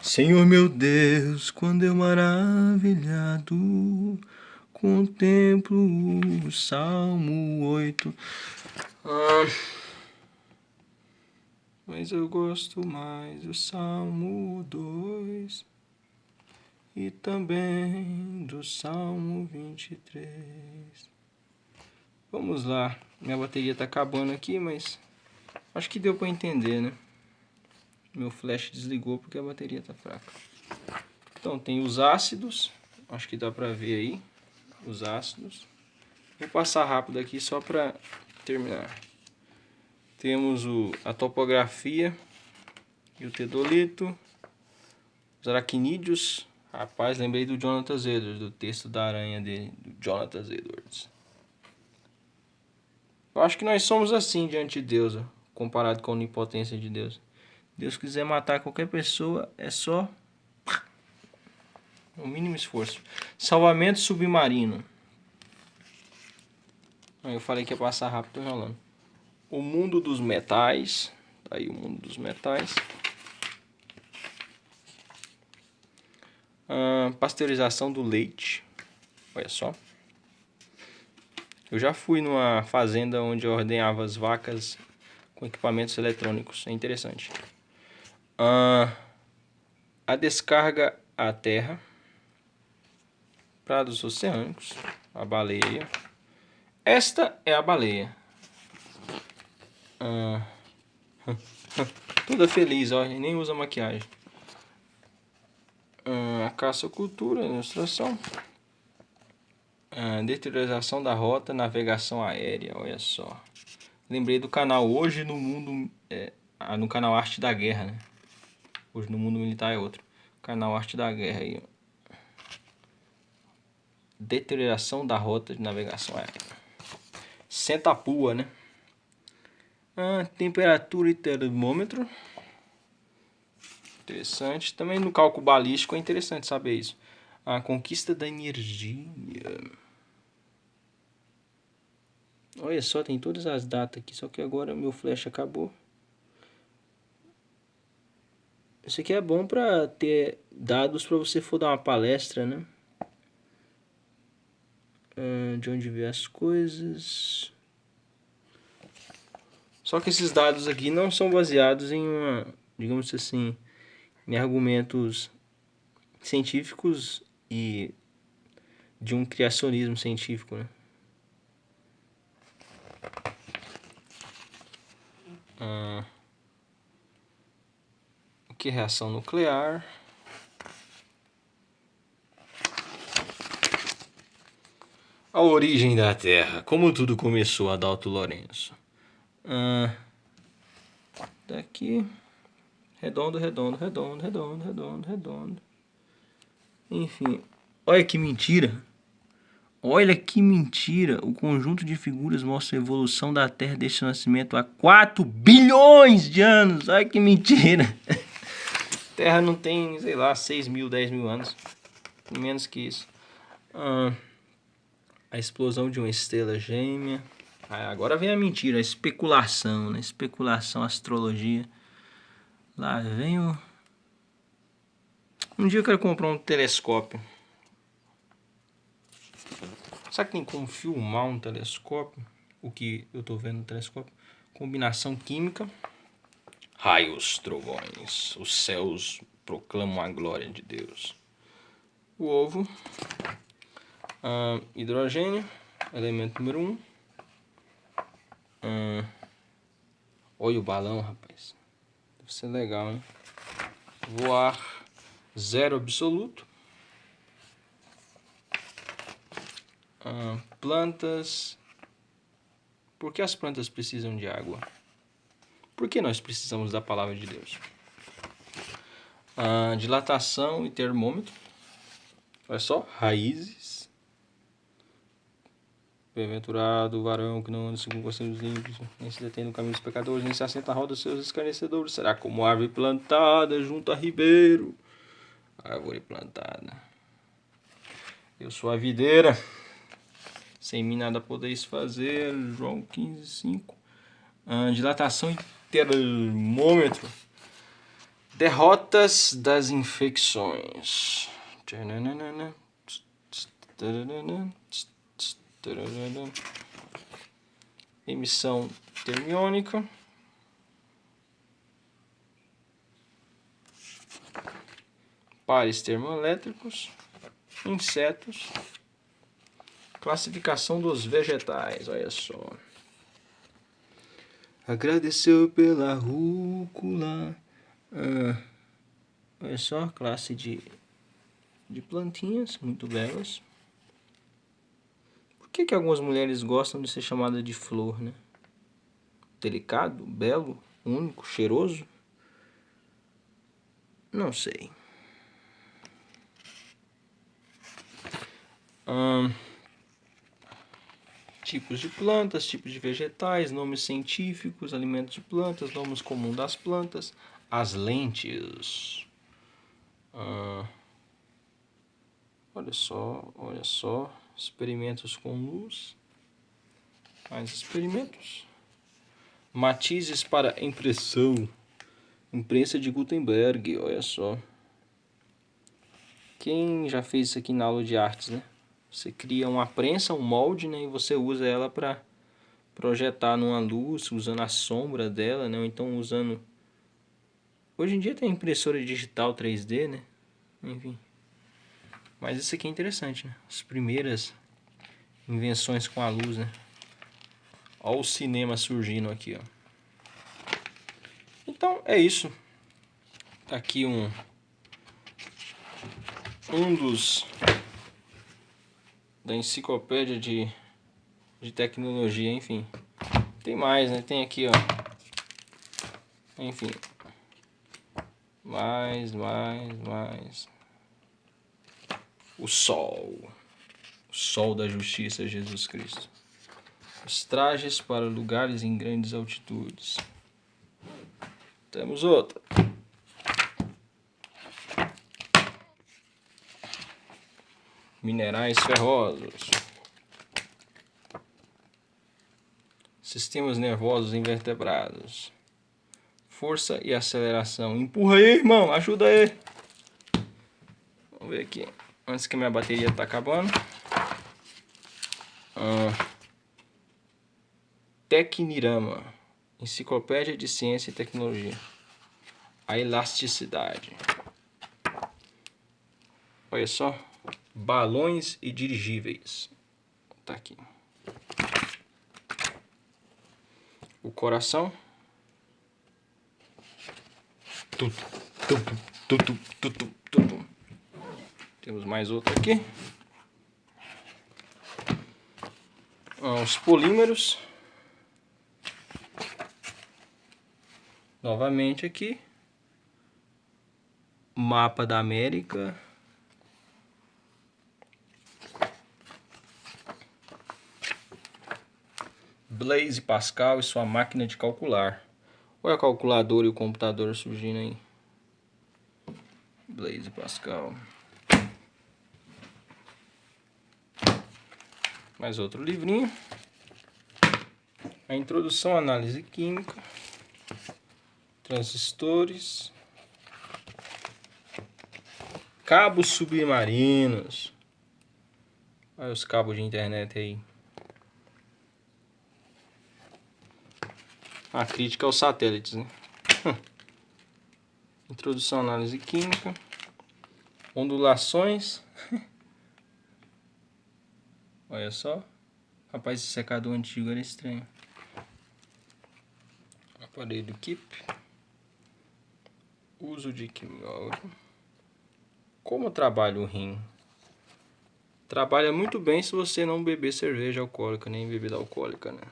Senhor meu Deus, quando eu maravilhado contemplo o Salmo 8. Mas eu gosto mais do Salmo 2 e também do Salmo 23. Vamos lá. Minha bateria tá acabando aqui, mas acho que deu para entender, né? Meu flash desligou porque a bateria tá fraca. Então tem os ácidos. Acho que dá para ver aí os ácidos. Vou passar rápido aqui só para terminar. Temos a topografia e o teodolito. Os aracnídeos. Rapaz, lembrei do Jonathan Edwards, do texto da aranha dele, do Jonathan Edwards. Eu acho que nós somos assim diante de Deus, comparado com a onipotência de Deus. Deus quiser matar qualquer pessoa, é só o mínimo esforço. Salvamento submarino. Eu falei que ia passar rápido, tô enrolando. O mundo dos metais. Tá aí o mundo dos metais. Pasteurização do leite. Olha só. Eu já fui numa fazenda onde eu ordenhava as vacas com equipamentos eletrônicos. É interessante. A descarga à terra. Prados oceânicos. A baleia. Esta é a baleia. Toda feliz, ó. E nem usa maquiagem. A caça-cultura, ilustração. Deterioração da rota, navegação aérea, olha só. Lembrei do canal Hoje no Mundo, no canal Arte da Guerra, né? Hoje no Mundo Militar é outro. Canal Arte da Guerra aí, ó. Deterioração da rota de navegação aérea. Senta-pua, né? Temperatura e termômetro. Interessante. Também no cálculo balístico é interessante saber isso. A conquista da energia. Olha só, tem todas as datas aqui, só que agora meu flash acabou. Isso aqui é bom para ter dados para você for dar uma palestra, né? De onde ver as coisas. Só que esses dados aqui não são baseados em digamos assim, em argumentos científicos e de um criacionismo científico, né? O que é reação nuclear? A origem da Terra. Como tudo começou, Adalto Lourenço. Daqui. Redondo, redondo, redondo, redondo, redondo, redondo. Enfim. Olha que mentira. Olha que mentira. O conjunto de figuras mostra a evolução da Terra desde seu nascimento há 4 bilhões de anos. Olha que mentira. A Terra não tem, sei lá, 6 mil, 10 mil anos. Menos que isso. A explosão de uma estrela gêmea. Agora vem a mentira, a especulação, né? Especulação, astrologia. Lá vem o... Um dia eu quero comprar um telescópio. Sabe que tem como filmar um telescópio? O que eu tô vendo no telescópio? Combinação química. Raios, trovões. Os céus proclamam a glória de Deus. O ovo. Hidrogênio. Elemento número 1. Olha o balão, rapaz. Deve ser legal, hein? Voar. Zero absoluto. Plantas. Por que as plantas precisam de água? Por que nós precisamos da palavra de Deus? Dilatação e termômetro. Olha só, raízes. Bem-aventurado o varão que não anda segundo o conselho dos ímpios, nem se detém no caminho dos pecadores, nem se assenta à roda dos seus escarnecedores. Será como árvore plantada junto a ribeiro. Árvore plantada. Eu sou a videira. Sem mim nada podeis fazer. João 15:5. Dilatação e termômetro. Derrotas das infecções. Emissão termiônica. Pares termoelétricos. Insetos. Classificação dos vegetais. Olha só. Agradeceu pela rúcula. Olha só, classe de plantinhas muito belas. Por que algumas mulheres gostam de ser chamadas de flor, né? Delicado, belo, único, cheiroso? Não sei. Tipos de plantas, tipos de vegetais, nomes científicos, alimentos de plantas, nomes comuns das plantas, as lentes. Olha só, experimentos com luz, mais experimentos, matizes para impressão, imprensa de Gutenberg, olha só. Quem já fez isso aqui na aula de artes, né? Você cria uma prensa, um molde, né? E você usa ela para projetar numa luz, usando a sombra dela, né? Ou então usando... Hoje em dia tem impressora digital 3D, né? Enfim. Mas isso aqui é interessante, né? As primeiras invenções com a luz, né? Olha o cinema surgindo aqui, ó. Então, é isso. Tá aqui um dos... da enciclopédia de tecnologia, enfim. Tem mais, né? Tem aqui, ó. Enfim. Mais. O sol. O sol da justiça, Jesus Cristo. Os trajes para lugares em grandes altitudes. Temos outra. Minerais ferrosos. Sistemas nervosos invertebrados. Força e aceleração. Empurra aí, irmão. Ajuda aí. Vamos ver aqui. Antes que minha bateria tá acabando. Tecnirama. Enciclopédia de Ciência e Tecnologia. A elasticidade. Olha só. Balões e dirigíveis. Tá aqui. O coração. Temos mais outro aqui. Os polímeros. Novamente aqui. Mapa da América. Blaise Pascal e sua máquina de calcular. Olha a calculadora e o computador surgindo aí. Blaise Pascal. Mais outro livrinho. A introdução à análise química. Transistores. Cabos submarinos. Olha os cabos de internet aí. A crítica aos satélites, né? Introdução à análise química. Ondulações. Olha só. Rapaz, esse secador antigo era estranho. Aparelho KIP. Uso de quimioso. Como trabalha o rim? Trabalha muito bem se você não beber cerveja alcoólica, nem bebida alcoólica, né?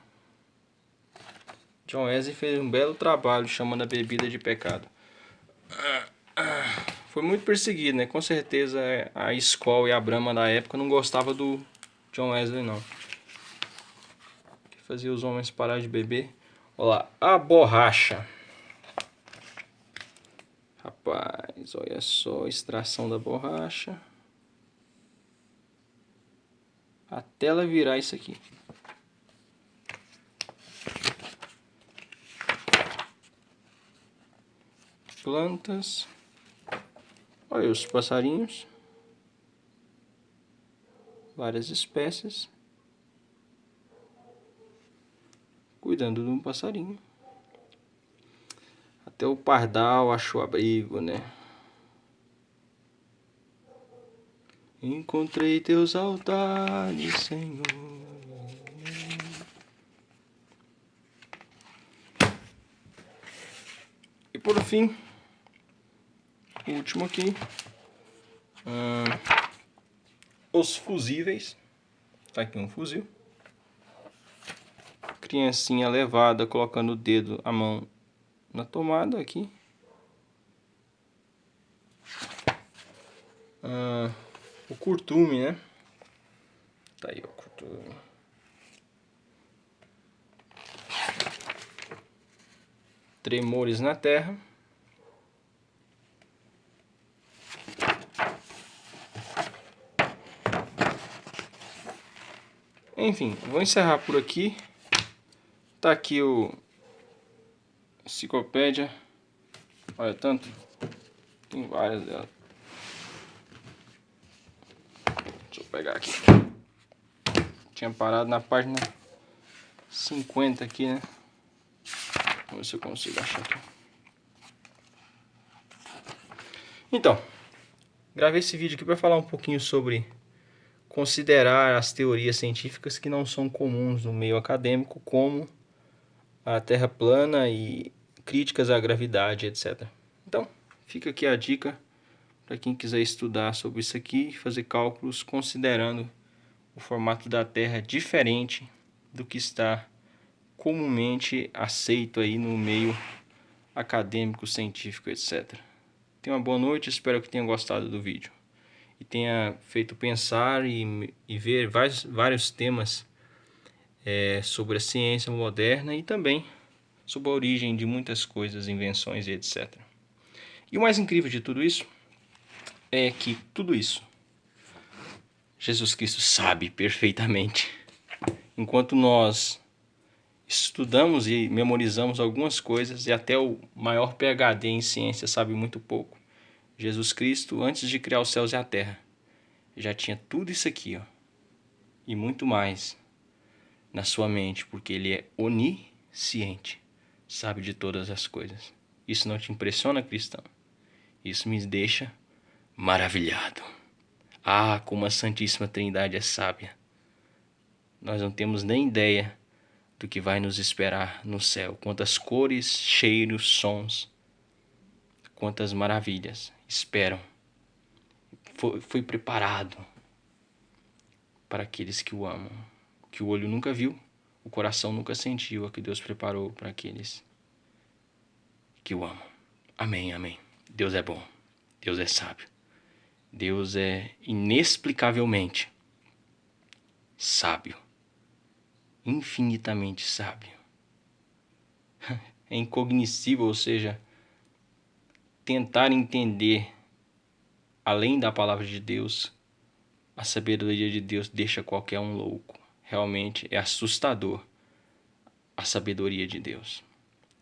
John Wesley fez um belo trabalho chamando a bebida de pecado. Foi muito perseguido, né? Com certeza a Skol e a Brahma da época não gostavam do John Wesley, não. Que fazia os homens parar de beber. Olha lá, a borracha. Rapaz, olha só a extração da borracha. Até ela virar isso aqui. Plantas. Olha os passarinhos. Várias espécies. Cuidando de um passarinho. Até o pardal achou abrigo, né? Encontrei teus altares, Senhor. E por fim, o último aqui. Os fusíveis. Tá aqui um fuzil. Criancinha levada colocando o dedo, a mão na tomada aqui. O curtume, né? Tá aí o curtume. Tremores na terra. Enfim, vou encerrar por aqui. Tá aqui o enciclopédia. Olha tanto. Tem várias delas. Deixa eu pegar aqui. Tinha parado na página 50 aqui, né? Vamos ver se eu consigo achar aqui. Então, gravei esse vídeo aqui para falar um pouquinho sobre considerar as teorias científicas que não são comuns no meio acadêmico, como a Terra plana e críticas à gravidade, etc. Então, fica aqui a dica para quem quiser estudar sobre isso aqui e fazer cálculos considerando o formato da Terra diferente do que está comumente aceito aí no meio acadêmico, científico, etc. Tenha uma boa noite, espero que tenha gostado do vídeo e tenha feito pensar e ver vários temas sobre a ciência moderna e também sobre a origem de muitas coisas, invenções e etc. E o mais incrível de tudo isso é que tudo isso Jesus Cristo sabe perfeitamente. Enquanto nós estudamos e memorizamos algumas coisas e até o maior PhD em ciência sabe muito pouco, Jesus Cristo, antes de criar os céus e a terra, já tinha tudo isso aqui, ó, e muito mais na sua mente, porque ele é onisciente, sabe de todas as coisas. Isso não te impressiona, cristão? Isso me deixa maravilhado. Ah, como a Santíssima Trindade é sábia. Nós não temos nem ideia do que vai nos esperar no céu. Quantas cores, cheiros, sons, quantas maravilhas esperam. Foi preparado para aqueles que o amam. Que o olho nunca viu, o coração nunca sentiu, a que Deus preparou para aqueles que o amam. Amém, amém. Deus é bom. Deus é sábio. Deus é inexplicavelmente sábio. Infinitamente sábio. É incognoscível, ou seja, tentar entender além da palavra de Deus, a sabedoria de Deus deixa qualquer um louco. Realmente é assustador a sabedoria de Deus.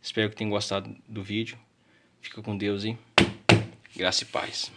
Espero que tenham gostado do vídeo. Fica com Deus e graça e paz.